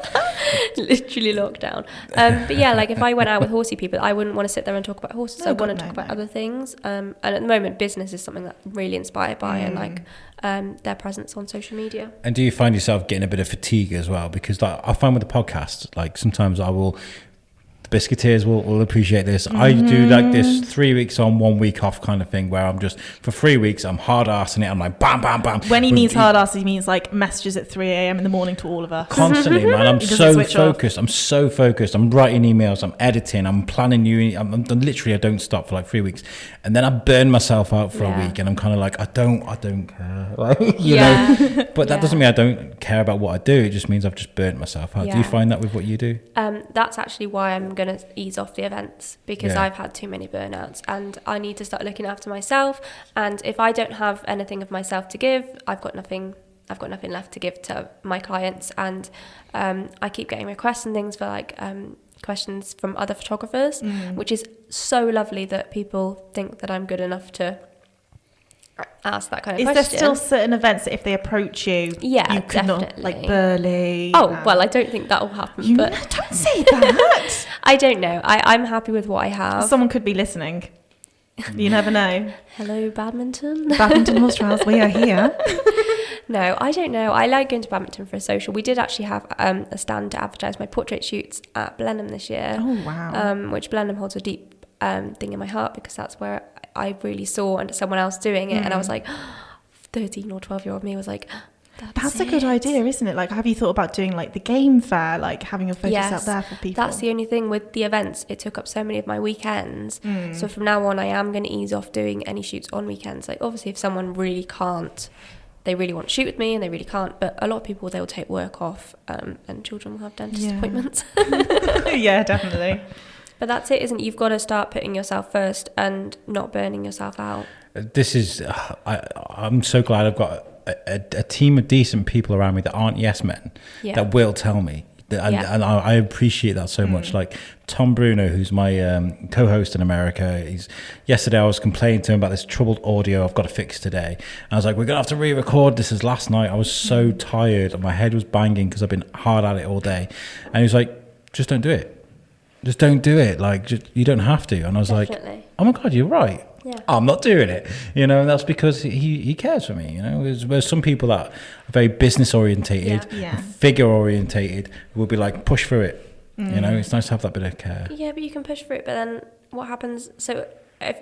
Literally locked down. But yeah, like if I went out with horsey people, I wouldn't want to sit there and talk about horses. I want to talk about other things. And at the moment, business is something that I'm really inspired by, and like their presence on social media. And do you find yourself getting a bit of fatigue as well? Because like, I find with the podcast, like sometimes the Biscuiteers will appreciate this. I do like this 3 weeks on, 1 week off kind of thing, where I'm just, for 3 weeks, I'm hard-assing it. I'm like, bam, bam, bam. When he means hard-ass, he means like messages at 3 a.m. in the morning to all of us. Constantly, man. I'm so focused. I'm so focused. I'm writing emails. I'm editing. I'm planning new. I'm literally, I don't stop for like 3 weeks. And then I burn myself out for a week, and I'm kind of like, I don't care. Like, you know. But that doesn't mean I don't care about what I do. It just means I've just burnt myself out. Do you find that with what you do? That's actually why I'm going to ease off the events, because I've had too many burnouts, and I need to start looking after myself. And if I don't have anything of myself to give, I've got nothing left to give to my clients. And I keep getting requests and things for like questions from other photographers, which is so lovely that people think that I'm good enough to ask that kind of question. Is there still certain events that if they approach you, you could definitely not, like Burley? Well, I don't think that will happen. But don't say that. I don't know. I'm happy with what I have. Someone could be listening. You never know. Hello, badminton. Badminton Horse Trials, we are here. No, I don't know. I like going to badminton for a social. We did actually have a stand to advertise my portrait shoots at Blenheim this year. Oh, wow. Which Blenheim holds a deep thing in my heart, because that's where I really saw someone else doing it, and I was like, 13 or 12-year-old me was like, that's a good idea, isn't it? Like, have you thought about doing like the game fair, like having your photos out there for people? That's the only thing with the events. It took up so many of my weekends. So from now on, I am going to ease off doing any shoots on weekends. Like, obviously, if someone really can't, they really want to shoot with me and they really can't, but a lot of people, they'll take work off, and children will have dentist appointments. Yeah, definitely. But that's it, isn't it? You've got to start putting yourself first and not burning yourself out. This is, I'm so glad I've got a team of decent people around me that aren't yes men, that will tell me, And I appreciate that so much. Like Tom Bruno, who's my co-host in America, yesterday I was complaining to him about this troubled audio I've got to fix today. And I was like, we're going to have to re-record this as last night. I was so tired and my head was banging because I've been hard at it all day. And he was like, just don't do it. Just don't do it. Like, you don't have to. And I was like, oh my God, you're right. Yeah. I'm not doing it, and that's because he cares for me, There's some people that are very business orientated, figure orientated, will be like, push through it. It's nice to have that bit of care. Yeah, but you can push through it, but then what happens? So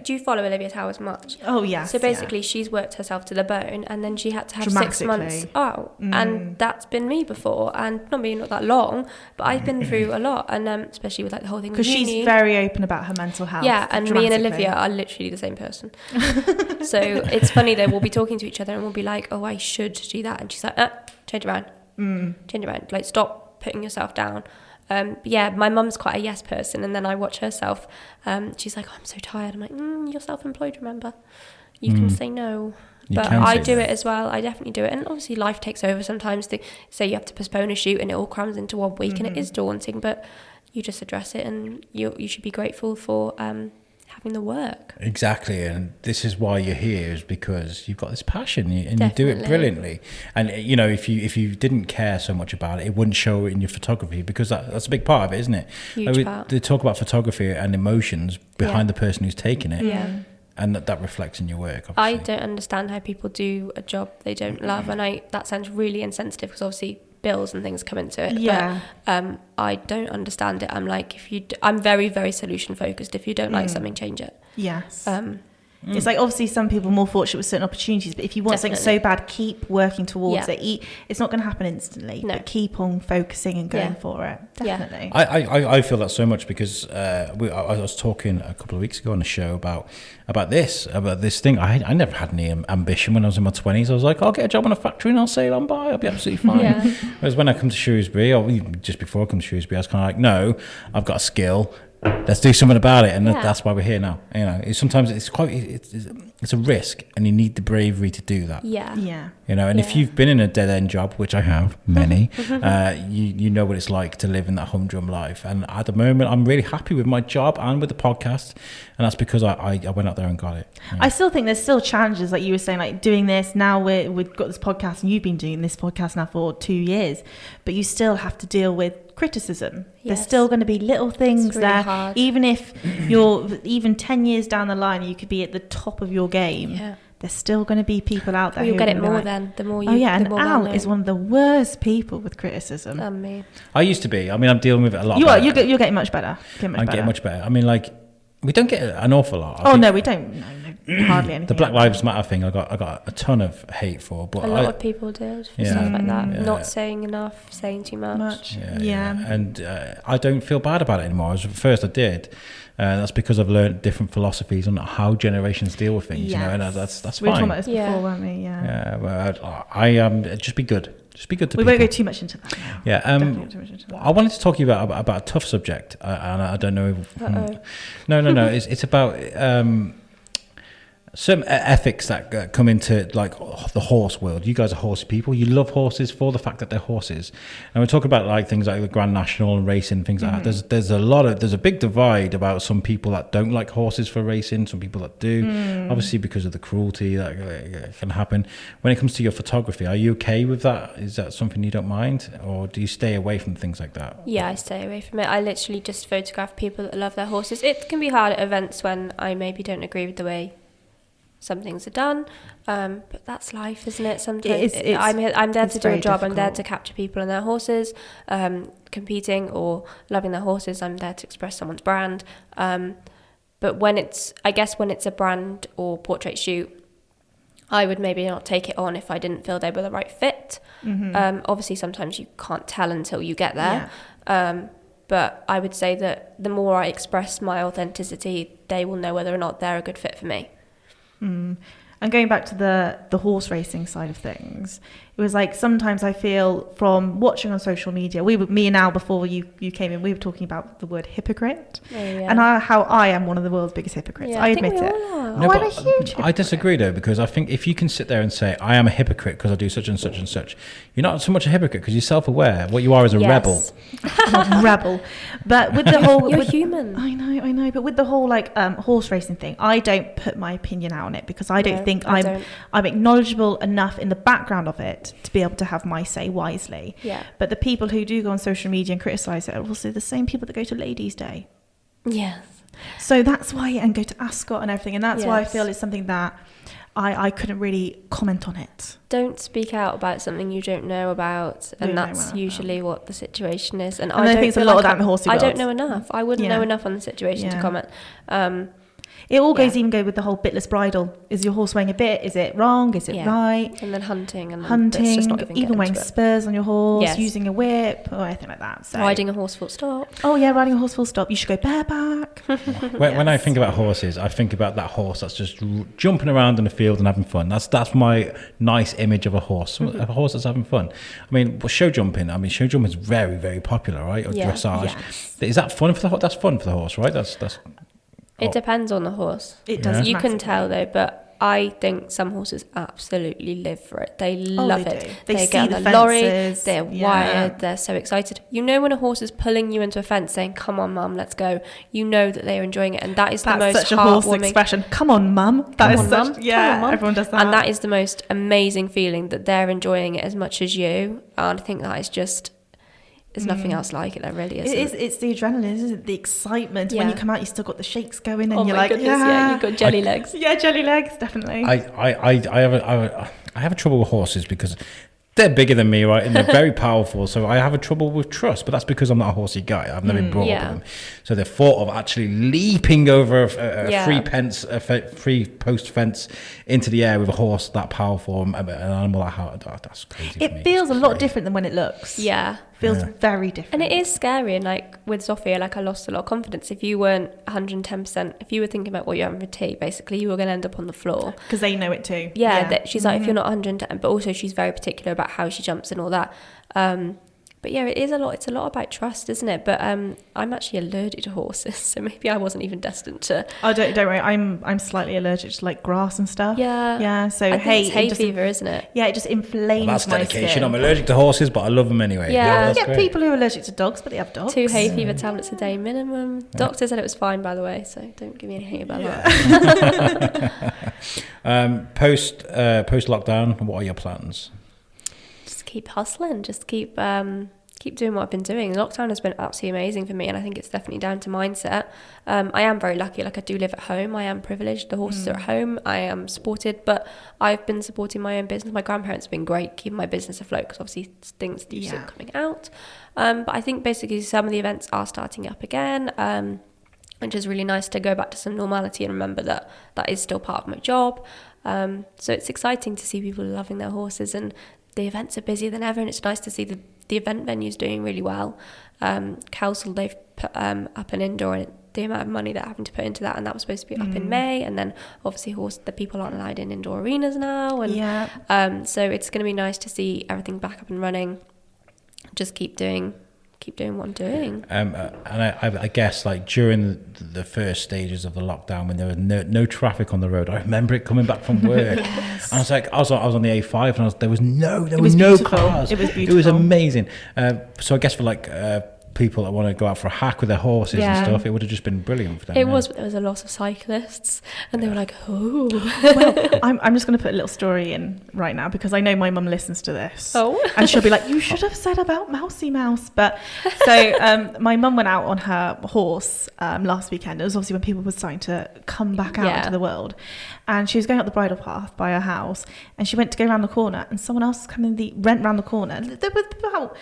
do you follow Olivia Towers much? Oh yes. So basically she's worked herself to the bone, and then she had to have 6 months out, Mm. and that's been me before, and not that long, but I've been through a lot, and especially with like the whole thing, because she's very open about her mental health. Yeah, and me and Olivia are literally the same person. So it's funny that we'll be talking to each other and we'll be like, oh, I should do that, and she's like, change it around, like stop putting yourself down. Yeah, my mum's quite a yes person, and then I watch herself. She's like, oh, I'm so tired. I'm like, you're self-employed, remember? You can say no. But I do it as well. I definitely do it. And obviously life takes over sometimes. Say you have to postpone a shoot and it all crams into 1 week, and it is daunting, but you just address it, and you should be grateful for having the work. Exactly, and this is why you're here, is because you've got this passion and you do it brilliantly. And if you didn't care so much about it, it wouldn't show in your photography, because that's a big part of it, isn't it? Huge part. They talk about photography and emotions behind the person who's taking it. Yeah. And that reflects in your work, obviously. I don't understand how people do a job they don't love, and that sounds really insensitive, because obviously bills and things come into it. Yeah. But I don't understand it. I'm like, I'm very, very solution focused. If you don't like something, change it. Yes. It's like, obviously some people are more fortunate with certain opportunities, but if you want something so bad, keep working towards it. It's not going to happen instantly, but keep on focusing and going for it. Definitely. I feel that so much, because I was talking a couple of weeks ago on the show about this thing. I never had any ambition when I was in my 20s. I was like, I'll get a job in a factory and I'll sail on by. I'll be absolutely fine. Whereas when I come to Shrewsbury, or just before I come to Shrewsbury, I was kind of like, no, I've got a skill. Let's do something about it, and that's why we're here now. Sometimes it's a risk, and you need the bravery to do that. And if you've been in a dead end job, which I have many, you know what it's like to live in that humdrum life. And at the moment, I'm really happy with my job and with the podcast, and that's because I went out there and got it. I still think there's still challenges, like you were saying, like doing this now. We've got this podcast, and you've been doing this podcast now for 2 years, but you still have to deal with criticism. There's still going to be little things really there hard. Even if you're 10 years down the line, you could be at the top of your game, there's still going to be people out there. You'll get it more then, the more you. And Al is one of the worst people with criticism. Me. I used to be. I mean, I'm dealing with it a lot. You're getting much better. Getting much better. I mean, like, we don't get an awful lot. No, we don't. No, hardly anything. The Black Lives Matter thing, I got a ton of hate for, but a lot of people did for stuff like that. Not saying enough, saying too much. And I don't feel bad about it anymore. At first, I did. That's because I've learned different philosophies on how generations deal with things. And that's fine. We were talking about this before, weren't we? But just be good. Just be good to people. We won't go too much into that now. Yeah. I wanted to talk to you about a tough subject, and I don't know if... No. It's about... some ethics that come into like the horse world. You guys are horsey people. You love horses for the fact that they're horses. And we're talking about like things like the Grand National and racing, things like that. There's a big divide about some people that don't like horses for racing, some people that do, obviously because of the cruelty that can happen. When it comes to your photography, are you okay with that? Is that something you don't mind, or do you stay away from things like that? Yeah, I stay away from it. I literally just photograph people that love their horses. It can be hard at events when I maybe don't agree with the way some things are done, but that's life, isn't it? Sometimes I'm there to do a job. I'm there to capture people and their horses, competing or loving their horses. I'm there to express someone's brand. But when it's a brand or portrait shoot, I would maybe not take it on if I didn't feel they were the right fit. Obviously, sometimes you can't tell until you get there. But I would say that the more I express my authenticity, they will know whether or not they're a good fit for me. And going back to the horse racing side of things, it was like sometimes I feel from watching on social media, me and Al, before you came in, we were talking about the word hypocrite. Oh, yeah. And how I am one of the world's biggest hypocrites. Yeah, I think admit we it. all are. No, I'm a but huge hypocrite. I disagree though, because I think if you can sit there and say, I am a hypocrite because I do such and such and such, you're not so much a hypocrite because you're self-aware. What you are is a rebel. I'm a rebel. But with the whole... You're human. I know. But with the whole like horse racing thing, I don't put my opinion out on it because I don't think I'm acknowledgeable enough in the background of it to be able to have my say wisely. Yeah. But the people who do go on social media and criticise it are also the same people that go to Ladies' Day. Yes. So that's why, and go to Ascot and everything, and that's why I Yes. feel it's something that I couldn't really comment on it. Don't speak out about something you don't know about, and Don't know that's about usually what the situation is. And I don't think it's a feel lot like of that in the horsey I don't world. know enough. I wouldn't know enough on the situation to comment. It all goes even go with the whole bitless bridle. Is your horse weighing a bit? Is it wrong? Is it right? And then hunting, let's just not even wearing spurs on your horse, Yes. using a whip or anything like that. So. Riding a horse full stop. Oh yeah, riding a horse full stop. You should go bareback. When I think about horses, I think about that horse that's just jumping around in the field and having fun. That's my nice image of a horse. A horse that's having fun. I mean, show jumping. Show jumping is very, very popular, right? Or dressage. Yes. Is that fun for the horse? That's fun for the horse, right? It depends on the horse. It does. You can tell though, but I think some horses absolutely live for it. They love they it. do. They see get the on the lorry. fences. They're wired. They're so excited. You know when a horse is pulling you into a fence, saying, "Come on, mum, let's go." You know that they are enjoying it, and that's the most such a horse heartwarming expression. Come on, mum. Everyone does that, and that is the most amazing feeling that they're enjoying it as much as you. And I think that is just. There's nothing else like it. There really isn't. It's the adrenaline, isn't it? The excitement. When you come out, you still got the shakes going, and oh you're my like, goodness, you've got jelly legs. Yeah, jelly legs, definitely. I have a trouble with horses because they're bigger than me, right? And they're very powerful. So I have a trouble with trust, but that's because I'm not a horsey guy. I've never been brought up with them. So the thought of actually leaping over a free post fence into the air with a horse that powerful, an animal that's crazy. It feels a lot different than when it looks. Yeah. Feels very different. And it is scary. And like with Sophia, like I lost a lot of confidence. If you weren't 110%, if you were thinking about what you're having for tea, basically you were going to end up on the floor. Because they know it too. Yeah. She's like, if you're not 110, but also she's very particular about how she jumps and all that. But yeah, it is a lot. It's a lot about trust, isn't it? But I'm actually allergic to horses, so maybe I wasn't even destined to. Oh, don't worry. I'm slightly allergic to like grass and stuff. Yeah. Yeah. So I think it's hay fever, isn't it? Yeah, it just inflames that's my dedication. skin. I'm allergic to horses, but I love them anyway. Yeah. You get people who are allergic to dogs, but they have dogs. 2 hay fever tablets a day minimum. Doctor said it was fine, by the way, so don't give me any hate about that. Post lockdown, what are your plans? Just keep hustling. Just keep doing what I've been doing. Lockdown has been absolutely amazing for me, and I think it's definitely down to mindset. I am very lucky. Like I do live at home. I am privileged. The horses are at home. I am supported, but I've been supporting my own business. My grandparents have been great keeping my business afloat because obviously things do still coming out. But I think basically some of the events are starting up again, which is really nice to go back to some normality and remember that is still part of my job. So it's exciting to see people loving their horses, and the events are busier than ever, and it's nice to see the event venue's doing really well. Council, they've put up an indoor, and the amount of money they're having to put into that, and that was supposed to be up in May, and then obviously the people aren't allowed in indoor arenas now, and so it's going to be nice to see everything back up and running. Just keep doing what I'm doing. And I guess like during the first stages of the lockdown, when there was no traffic on the road, I remember it coming back from work. Yes. And I was like, I was on the A5, and there was no beautiful. cars. It was beautiful. It was amazing. So I guess for like people that want to go out for a hack with their horses and stuff, it would have just been brilliant for them. It was, but there was a lot of cyclists, and they were like, "Oh." Well, I'm just going to put a little story in right now because I know my mum listens to this. Oh. And she'll be like, "You should have said about Mousy Mouse." But so my mum went out on her horse last weekend. It was obviously when people were starting to come back out into the world, and she was going up the bridle path by her house, and she went to go around the corner, and someone else went round the corner. There was about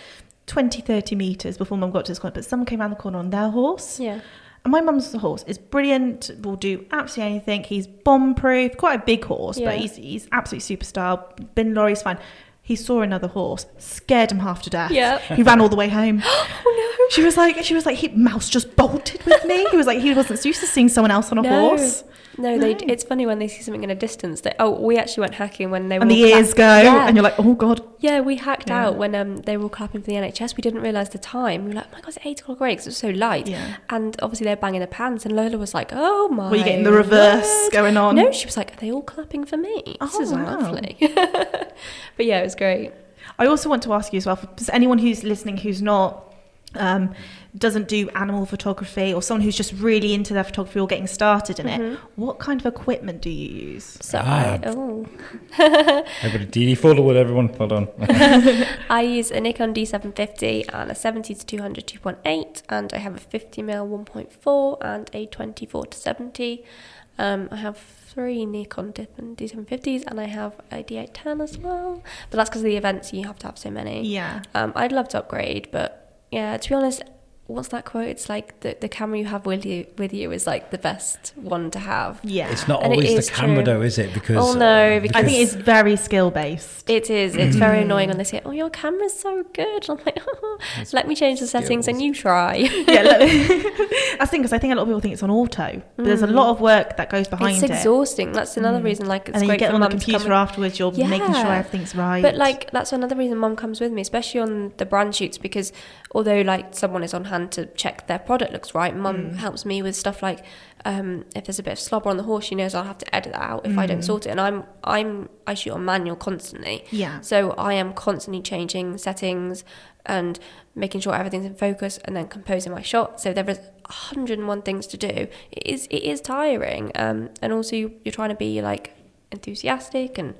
20-30 metres before mum got to this corner, but someone came around the corner on their horse. Yeah. And my mum's horse is brilliant, will do absolutely anything. He's bomb-proof, quite a big horse, but he's absolutely superstar. Bin lorry's fine. He saw another horse, scared him half to death. Yeah. He ran all the way home. Oh She was like, Mouse just bolted with me. He was like, he wasn't used to seeing someone else on a horse. No, it's funny when they see something in a distance. We actually went hacking when they were. And the ears go, and you're like, oh God. Yeah, we hacked out when they were all clapping for the NHS. We didn't realise the time. We were like, oh my God, it's 8 o'clock already because it was so light. Yeah. And obviously they're banging their pants, and Lola was like, oh my. Were you getting the reverse going on? No, she was like, are they all clapping for me? This is lovely. But yeah, it was great. I also want to ask you as well, for anyone who's listening who's not doesn't do animal photography, or someone who's just really into their photography or getting started in it, what kind of equipment do you use? So Everybody, DD4 or everyone, hold on. I use a Nikon D750 and a 70-200 2.8, and I have a 50mm 1.4 and a 24-70. I have 3 Nikon D750s, and I have a D810 as well. But that's because of the events, you have to have so many. Yeah. I'd love to upgrade, but yeah, to be honest, what's that quote? It's like the camera you have with you is like the best one to have. Yeah. It's not always the camera though, is it? Because I think it's very skill based. It is. It's very annoying when they say, "Oh, your camera's so good." I'm like, oh, let me change the settings and you try. Yeah, I think a lot of people think it's on auto, but there's a lot of work that goes behind it. It's exhausting. That's another reason. Like, it's and then great you get for on the mum to computer afterwards. You're making sure everything's right. But like, that's another reason Mum comes with me, especially on the brand shoots, because although like someone is on hand to check their product looks right, Mum helps me with stuff like if there's a bit of slobber on the horse, she knows I'll have to edit that out if I don't sort it. And I shoot on manual constantly. Yeah. So I am constantly changing settings and making sure everything's in focus and then composing my shot. So there is 101 things to do. It is tiring. And also you're trying to be like enthusiastic and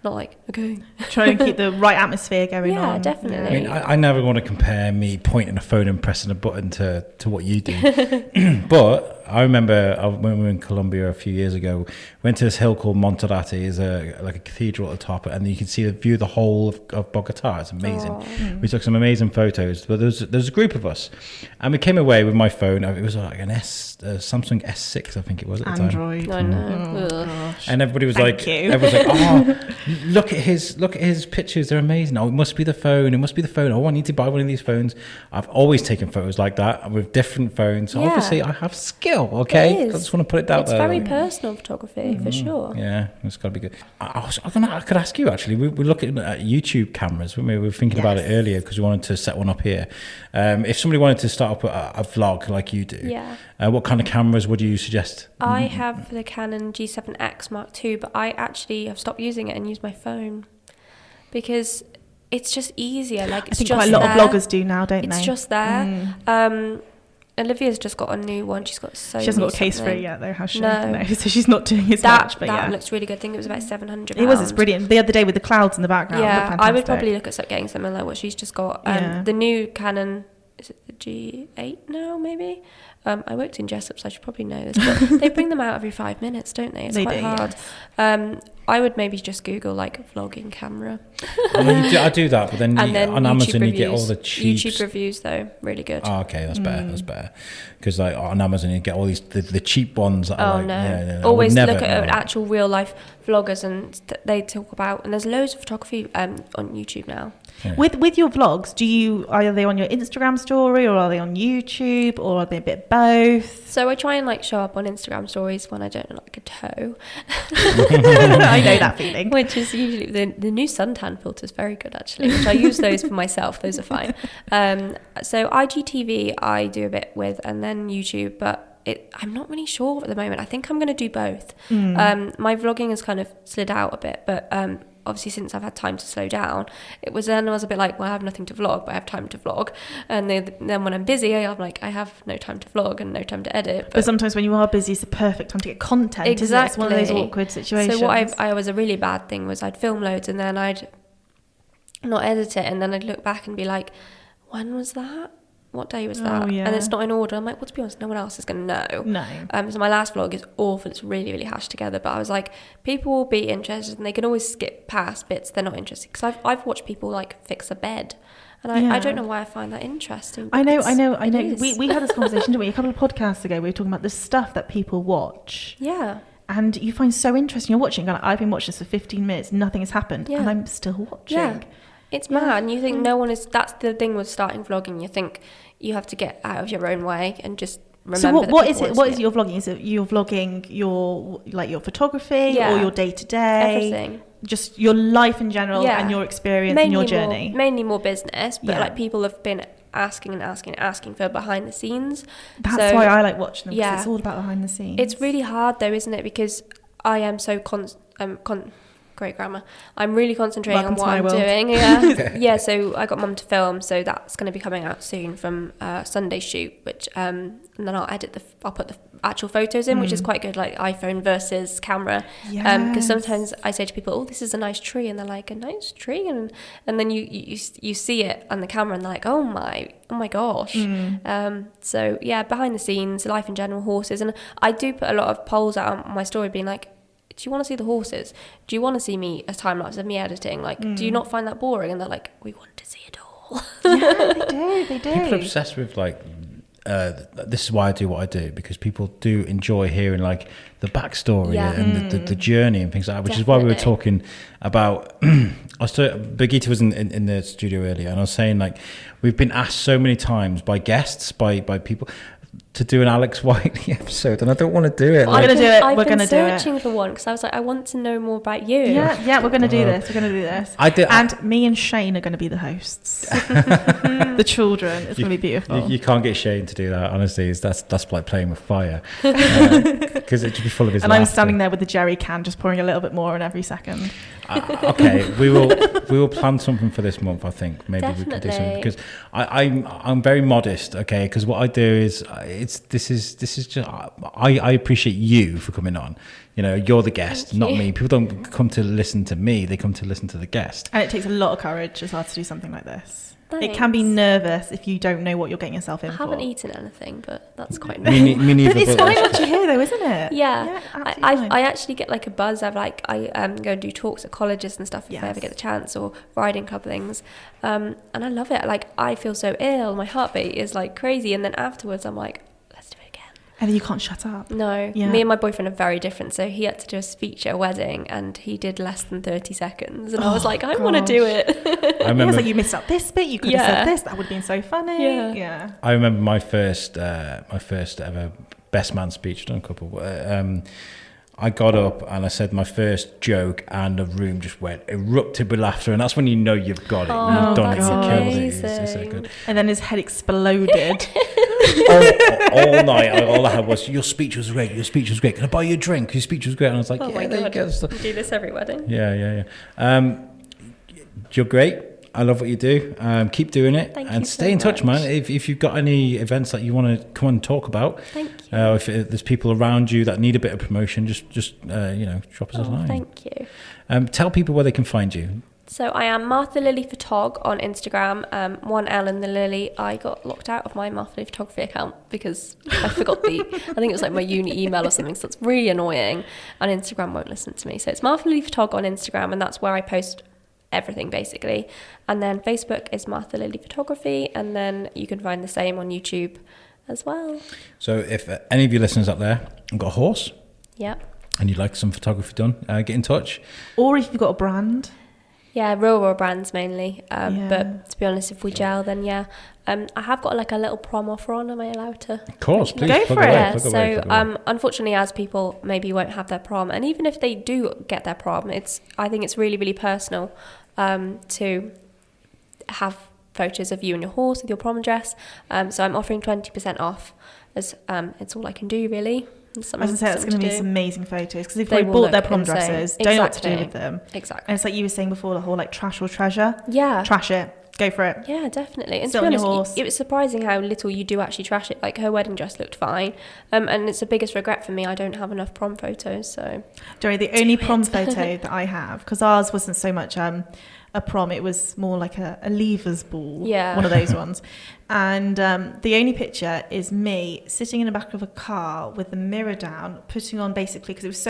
not like, okay. Trying to keep the right atmosphere going on. Yeah, definitely. I mean, I never want to compare me pointing a phone and pressing a button to what you do. But I remember when we were in Colombia a few years ago, went to this hill called Monterrate. It's like a cathedral at the top, and you can see the view of the whole of Bogota. It's amazing. We took some amazing photos. But there's a group of us, and we came away with my phone. It was like an Samsung S6, I think it was at the time. Android. I know. Gosh. And everybody was Thank you. oh, look at his pictures, they're amazing. Oh, it must be the phone. Oh, I need to buy one of these phones. I've always taken photos like that with different phones. So obviously I have skill, okay? I just want to put it out there. It's very personal photography, for sure. Yeah, it's got to be good. I could ask you, actually, we're looking at YouTube cameras. We were thinking about it earlier because we wanted to set one up here. If somebody wanted to start up a vlog like you do, what kind of cameras would you suggest? I have the Canon G7X Mark II, but I actually have stopped using it and use my phone because it's just easier. Like, it's I think just quite a lot there. of bloggers do now, don't they? It's just there. Olivia's just got a new one. She's got so. She hasn't got a case for it yet, though, has she? No. So she's not doing as much. But that looks really good. I think it was about £700. It was. It's brilliant. The other day with the clouds in the background. Yeah, I would probably look at getting something like what she's just got. The new Canon, is it the G8 now? Maybe. I worked in Jessup, so I should probably know this, but they bring them out every 5 minutes, don't they? It's quite hard. Yes. I would maybe just Google like vlogging camera. I do that, but then, on Amazon reviews. You get all the cheap YouTube reviews though, really good. Oh, okay, that's better. That's better because like on Amazon you get all these the cheap ones. That are no! Always look at actual real life vloggers, and they talk about. And there's loads of photography on YouTube now. Yeah. With your vlogs, are they on your Instagram story, or are they on YouTube, or are they a bit both? So I try and like show up on Instagram stories when I don't look like a toe. I know that feeling. Which is usually the new suntan filter is very good actually, which I use those for myself. Those are fine. So IGTV I do a bit with, and then YouTube, but I'm not really sure at the moment. I think I'm going to do both. My vlogging has kind of slid out a bit, but obviously since I've had time to slow down, I was a bit like, well, I have nothing to vlog, but I have time to vlog. And then when I'm busy, I'm like, I have no time to vlog and no time to edit. But sometimes when you are busy, it's the perfect time to get content. Exactly. Isn't it? It's one of those awkward situations. So what I was a really bad thing was I'd film loads and then I'd not edit it, and then I'd look back and be like, when was that? What day was that? Yeah. And it's not in order. I'm like, well, to be honest, no one else is going to know. No. So my last vlog is awful. It's really, really hashed together. But I was like, people will be interested, and they can always skip past bits they're not interested. Because I've watched people like fix a bed, and I don't know why I find that interesting. I know. We had this conversation, didn't we? A couple of podcasts ago, we were talking about the stuff that people watch. Yeah. And you find so interesting. You're watching, and I've been watching this for 15 minutes. Nothing has happened, and I'm still watching. Yeah. It's mad, and you think no one is. That's the thing with starting vlogging. You think you have to get out of your own way and just remember. So what is it? What is your vlogging? Is it you're vlogging your photography or your day to day? Everything. Just your life in general and your experience and your journey. Mainly more business, but like people have been asking for behind the scenes. That's why I like watching them, because it's all about behind the scenes. It's really hard though, isn't it? Because I am so great grammar. I'm really concentrating on what I'm doing. Yeah. So I got Mum to film, so that's going to be coming out soon from Sunday shoot, which and then I'll put the actual photos in, which is quite good, like iPhone versus camera. Because sometimes I say to people, "Oh, this is a nice tree," and they're like, "A nice tree," and then you see it on the camera, and they're like, "Oh my gosh." So yeah, behind the scenes, life in general, horses, and I do put a lot of polls out on my story, being like, do you want to see the horses? Do you want to see a time lapse of me editing? Like, do you not find that boring? And they're like, we want to see it all. Yeah, they do. People are obsessed with like, this is why I do what I do, because people do enjoy hearing like the backstory and the journey and things like that, which is why we were talking about, Birgitta was in the studio earlier, and I was saying like, we've been asked so many times by guests, by people, to do an Alex Whiteley episode, and I don't want to do it. We're going to do it. I've been searching for one because I was like, I want to know more about you. Yeah, we're going to do this. And me and Shane are going to be the hosts. The children. It's going to be beautiful. You can't get Shane to do that, honestly. That's like playing with fire. Because it'd just be full of his And laughter. I'm standing there with the jerry can, just pouring a little bit more in every second. Okay, we will plan something for this month. I think maybe we could do something, because I'm very modest. Okay, because what I do is this is just I appreciate you for coming on. You know, you're the guest, not me. People don't come to listen to me; they come to listen to the guest. And it takes a lot of courage as well to do something like this. Thanks. It can be nervous if you don't know what you're getting yourself in for. I haven't eaten anything, but that's quite nice. Me neither. But it's fine once you're here, though, isn't it? Yeah, I actually get like a buzz. I go and do talks at colleges and stuff if I ever get the chance, or riding club things, and I love it. Like, I feel so ill, my heartbeat is like crazy, and then afterwards I'm like, let's do it again. And then you can't shut up. No, me and my boyfriend are very different. So he had to do a speech at a wedding, and he did less than 30 seconds, and I was like, I want to do it. I remember, it was like, you missed out this bit. You could have said this. That would have been so funny. Yeah. I remember my first ever best man speech. I've done a couple. I got up and I said my first joke, and the room just erupted with laughter, and that's when you know you've got it. You've done it. You killed it. It's so good. And then his head exploded. all night, all I had was, your speech was great. Your speech was great. Can I buy you a drink? Your speech was great. And I was like, my there God. you go. You do this every wedding. Yeah. You're great. I love what you do. Keep doing it. Thank and you stay so in touch, much. man. If you've got any events that you want to come and talk about, thank you. If there's people around you that need a bit of promotion, just drop us a line. Thank you. Tell people where they can find you. So I am Martha Lily Photog on Instagram. 1 L in the Lily. I got locked out of my Martha Lily Photography account because I forgot I think it was like my uni email or something. So it's really annoying, and Instagram won't listen to me. So it's Martha Lily Photog on Instagram, and that's where I post everything basically. And then Facebook is Martha Lily Photography, and then you can find the same on YouTube as well. So if any of you listeners out there have got a horse, and you'd like some photography done, get in touch. Or if you've got a brand. Yeah, real brands mainly. But to be honest, if we gel, then I have got like a little prom offer on. Am I allowed to? Of course, please. Go for it. Yeah, so unfortunately, as people maybe won't have their prom, and even if they do get their prom, I think it's really, really personal to have photos of you and your horse with your prom dress. So I'm offering 20% off, as it's all I can do really. As I say, it's going to be some amazing photos, because if they bought their prom dresses, don't know what to do with them. Exactly. And it's like you were saying before, the whole like trash or treasure. Yeah. Trash it. Go for it. Yeah, definitely. And Sit to be on your honest, horse. it was surprising how little you do actually trash it. Like, her wedding dress looked fine. And it's the biggest regret for me. I don't have enough prom photos, so... Joey, the only prom photo that I have, because ours wasn't so much a prom, it was more like a leavers ball. Yeah. One of those ones. And the only picture is me sitting in the back of a car with the mirror down, putting on basically, because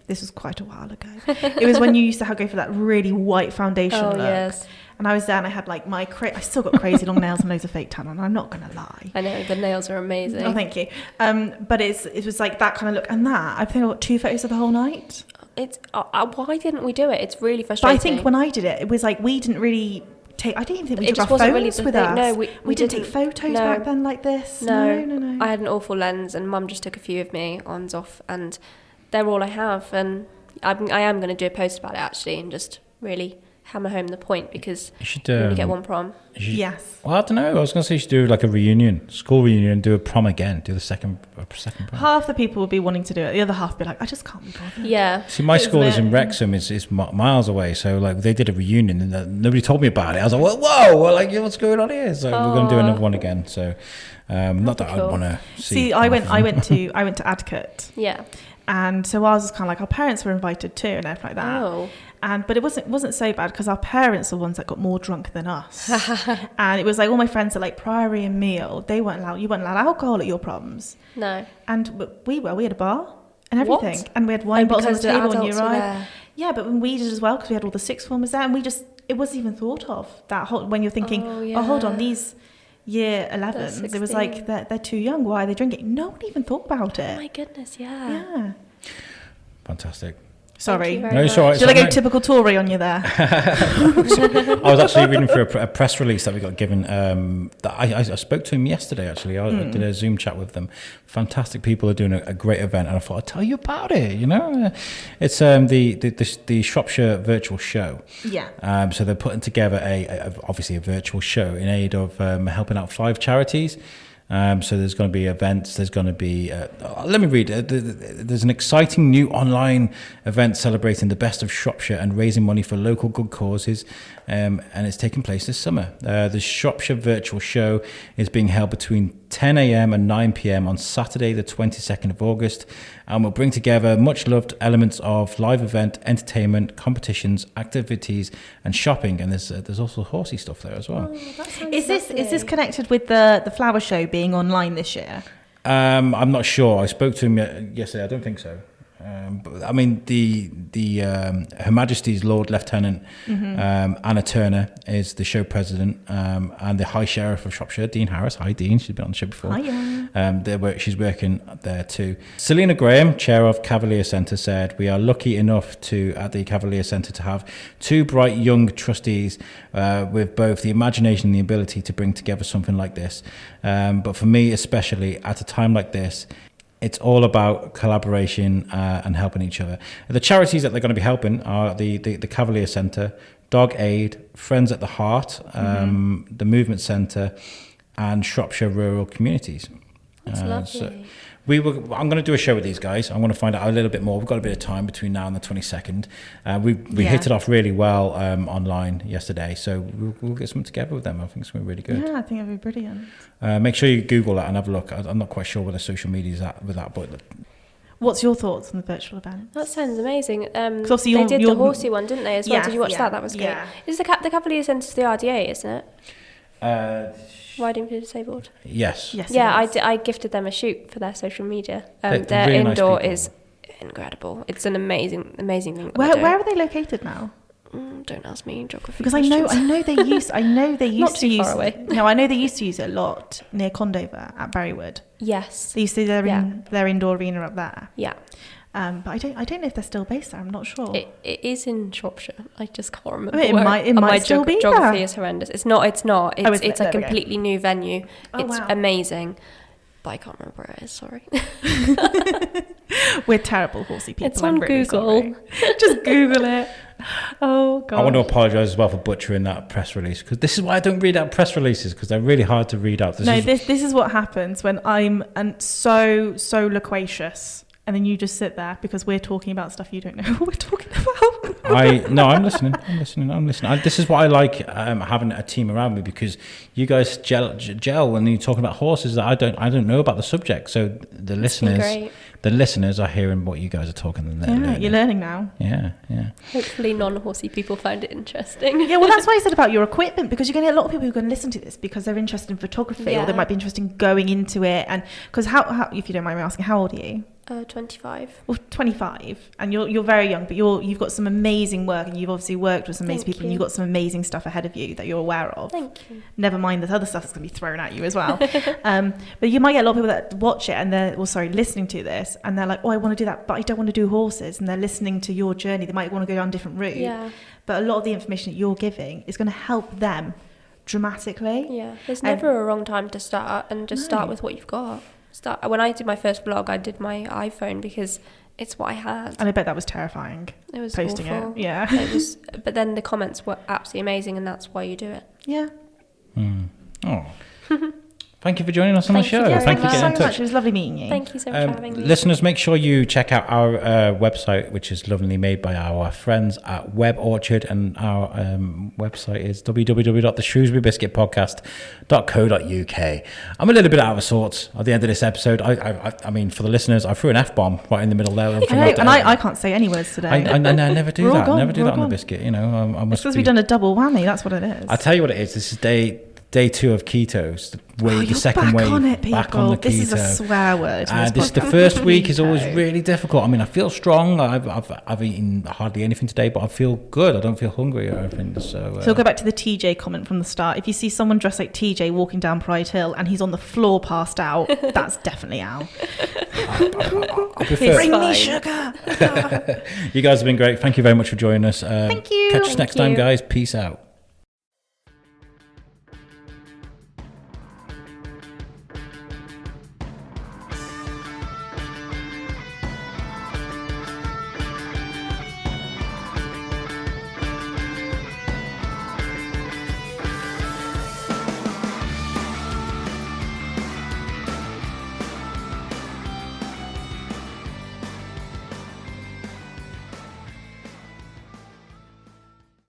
this was quite a while ago. It was when you used to go for that really white foundation look. Yes. And I was there and I had like I still got crazy long nails and loads of fake tan on, I'm not going to lie. I know, the nails are amazing. Oh, thank you. But it was like that kind of look. And that, I think I got 2 photos of the whole night. It's why didn't we do it? It's really frustrating. But I think when I did it, it was like we didn't really take. I didn't even think we It took just our wasn't phones really the with thing. us. No, we didn't take photos back then like this. No. I had an awful lens, and Mum just took a few of me ons off, and they're all I have. And I am going to do a post about it actually, and just really hammer home the point, because you only get one prom. Yes. Well, I don't know. I was going to say you should do like a reunion, school reunion, do a prom again, do the second prom. Half the people would be wanting to do it. The other half would be like, I just can't be bothered. Yeah. See, my school is in Wrexham. It's miles away. So like they did a reunion and nobody told me about it. I was like, whoa, like what's going on here? So we're going to do another one again. So not that cool. I want to see. I went to Adcut. Yeah. And so ours was kind of like our parents were invited too and everything like that. Oh. But it wasn't so bad because our parents are the ones that got more drunk than us. And it was like all my friends at like Priory and Meal, you weren't allowed alcohol at your proms. No. And we had a bar and everything. What? And we had wine bottles on the table when you adults were arrived. there. Yeah, but when we did as well, because we had all the sixth formers there, and it wasn't even thought of that whole, when you're thinking, oh, hold on, these year 11s, it was like they're too young, why are they drinking? No one even thought about it. Oh my goodness, yeah. Fantastic. Sorry. No, it's all right. Did I go typical Tory on you there? I was actually reading through a press release that we got given. That I spoke to him yesterday, actually. I did a Zoom chat with them. Fantastic people are doing a great event, and I thought I'd tell you about it, you know. It's the Shropshire Virtual Show. Yeah. So they're putting together obviously a virtual show in aid of helping out 5 charities. So there's going to be events. There's going to be, let me read. There's an exciting new online event celebrating the best of Shropshire and raising money for local good causes. And it's taking place this summer. The Shropshire Virtual Show is being held between 10 a.m. and 9 p.m. on Saturday, the 22nd of August, and will bring together much loved elements of live event, entertainment, competitions, activities, and shopping. And there's also horsey stuff there as well. Oh, Is this connected with the flower show being online this year? I'm not sure. I spoke to him yesterday. I don't think so. But I mean, Her Majesty's Lord Lieutenant Anna Turner is the show president, and the High Sheriff of Shropshire, Dean Harris. Hi, Dean. She's been on the show before. Hiya. She's working there too. Selena Graham, chair of Cavalier Centre, said, "We are lucky enough at the Cavalier Centre to have 2 bright young trustees with both the imagination and the ability to bring together something like this. But for me, especially at a time like this, it's all about collaboration and helping each other." The charities that they're going to be helping are the Cavalier Centre, Dog Aid, Friends at the Heart, the Movement Centre, and Shropshire Rural Communities. That's lovely. So I'm going to do a show with these guys. I'm going to find out a little bit more. We've got a bit of time between now and the 22nd. We hit it off really well online yesterday, so we'll get something together with them. I think it's going to be really good. Yeah, I think it'd be brilliant. Make sure you Google that and have a look. I'm not quite sure where the social media is at with that, but what's your thoughts on the virtual event? That sounds amazing. Obviously they did the horsey one, didn't they, as well? Yeah, Did you watch yeah, that? That was great. yeah. Is the Cavalier Centre's the RDA, isn't it? Riding for the Disabled. Yes. Yeah, I gifted them a shoot for their social media. They're Their really nice indoor people. is incredible. It's an amazing thing. that Where they're doing. are they located now? Don't ask me geography. Because I know they used Not to too use far away. No, I know they used to use it a lot near Condover at Berrywood. Yes. They used to do their indoor arena up there. Yeah. But I don't know if they're still based there. I'm not sure. It is in Shropshire. I just can't remember. It might my still be geography there. is horrendous. It's not. It's it's a there we go. completely new venue. Oh, It's wow. amazing. But I can't remember where it is. Sorry. We're terrible horsey people. It's on I'm really Google. sorry. Just Google it. Oh god. I want to apologise as well for butchering that press release, because this is why I don't read out press releases, because they're really hard to read out. This is what happens when I'm so loquacious, and then you just sit there because we're talking about stuff you don't know what we're talking about. I'm listening. This is what I like, having a team around me, because you guys gel when you're talking about horses that I don't know about the subject. So the listeners are hearing what you guys are talking, and they're you're learning now. Yeah. Hopefully, non-horsey people find it interesting. Yeah, well, that's why I said about your equipment, because you're going to get a lot of people who are going to listen to this because they're interested in photography, or they might be interested in going into it. And because how if you don't mind me asking, how old are you? 25. Well, 25, and you're very young, but you've got some amazing work, and you've obviously worked with some amazing people, and you've got some amazing stuff ahead of you that you're aware of. Thank you. Never mind that other stuff that's going to be thrown at you as well. But you might get a lot of people that watch it and they're, listening to this, and they're like, oh, I want to do that, but I don't want to do horses, and they're listening to your journey. They might want to go down a different route. Yeah. But a lot of the information that you're giving is going to help them dramatically. Yeah. There's never a wrong time to start, and just start with what you've got. When I did my first vlog, I did my iPhone because it's what I had. And I bet that was terrifying. It was posting awful. it. Yeah. It was, but then the comments were absolutely amazing, and that's why you do it. Yeah. Oh. Thank you for joining us on the show. Thank you for so getting in touch. much. It was lovely meeting you. Thank you so much for having me. Listeners, make sure you check out our website, which is lovingly made by our friends at Web Orchard, and our website is www.theshrewsbury-biscuit-podcast.co.uk. I'm a little bit out of sorts at the end of this episode. I mean, for the listeners, I threw an F-bomb right in the middle there. I can't say any words today. I never do that. Never do that on the biscuit. You know, I must. It's because we've done a double whammy. That's what it is. I'll tell you what it is. This is day 2 of ketos. The second back wave, on it, people. back on the keto. This is a swear word. The first week is always really difficult. I mean, I feel strong. I've eaten hardly anything today, but I feel good. I don't feel hungry or anything. So we'll go back to the TJ comment from the start. If you see someone dressed like TJ walking down Pride Hill and he's on the floor passed out, that's definitely Al. I prefer. Bring me sugar. You guys have been great. Thank you very much for joining us. Thank you. Catch us next time, guys. Peace out.